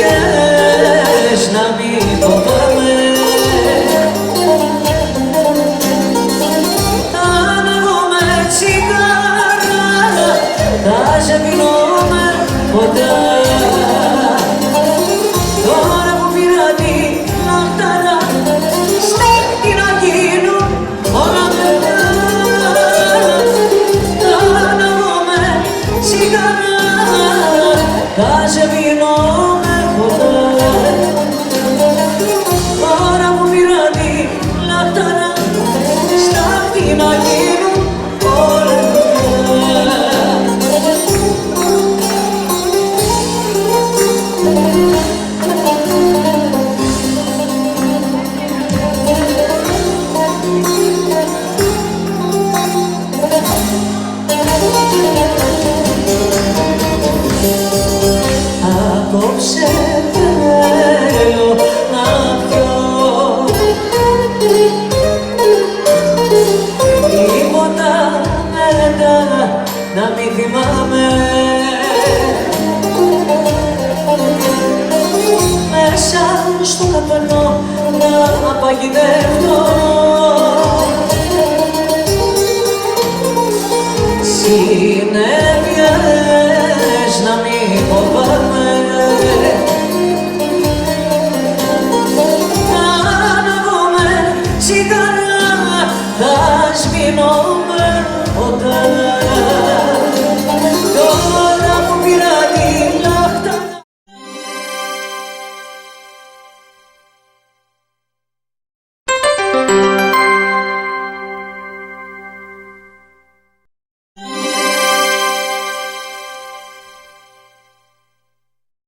Συνέπειες να μην φοβάμαι. Αν εγώ με τσιγάρα θα σε πεινώμαι ποτέ. Τώρα που πήρα την λαχτάρα στέκει να γίνουν όλα παιδιά. Αν εγώ με τσιγάρα θα σε πεινώμαι ποτέ. Τώρα που πήρα την λαχτάρα στέκει να γίνουν όλα παιδιά. Απόψε θέλω να πιω. Τίποτα μετά να μην θυμάμαι. Μέσα στο καπνό να παγιδεύω. Συνέπειες να μην φοβάμαι.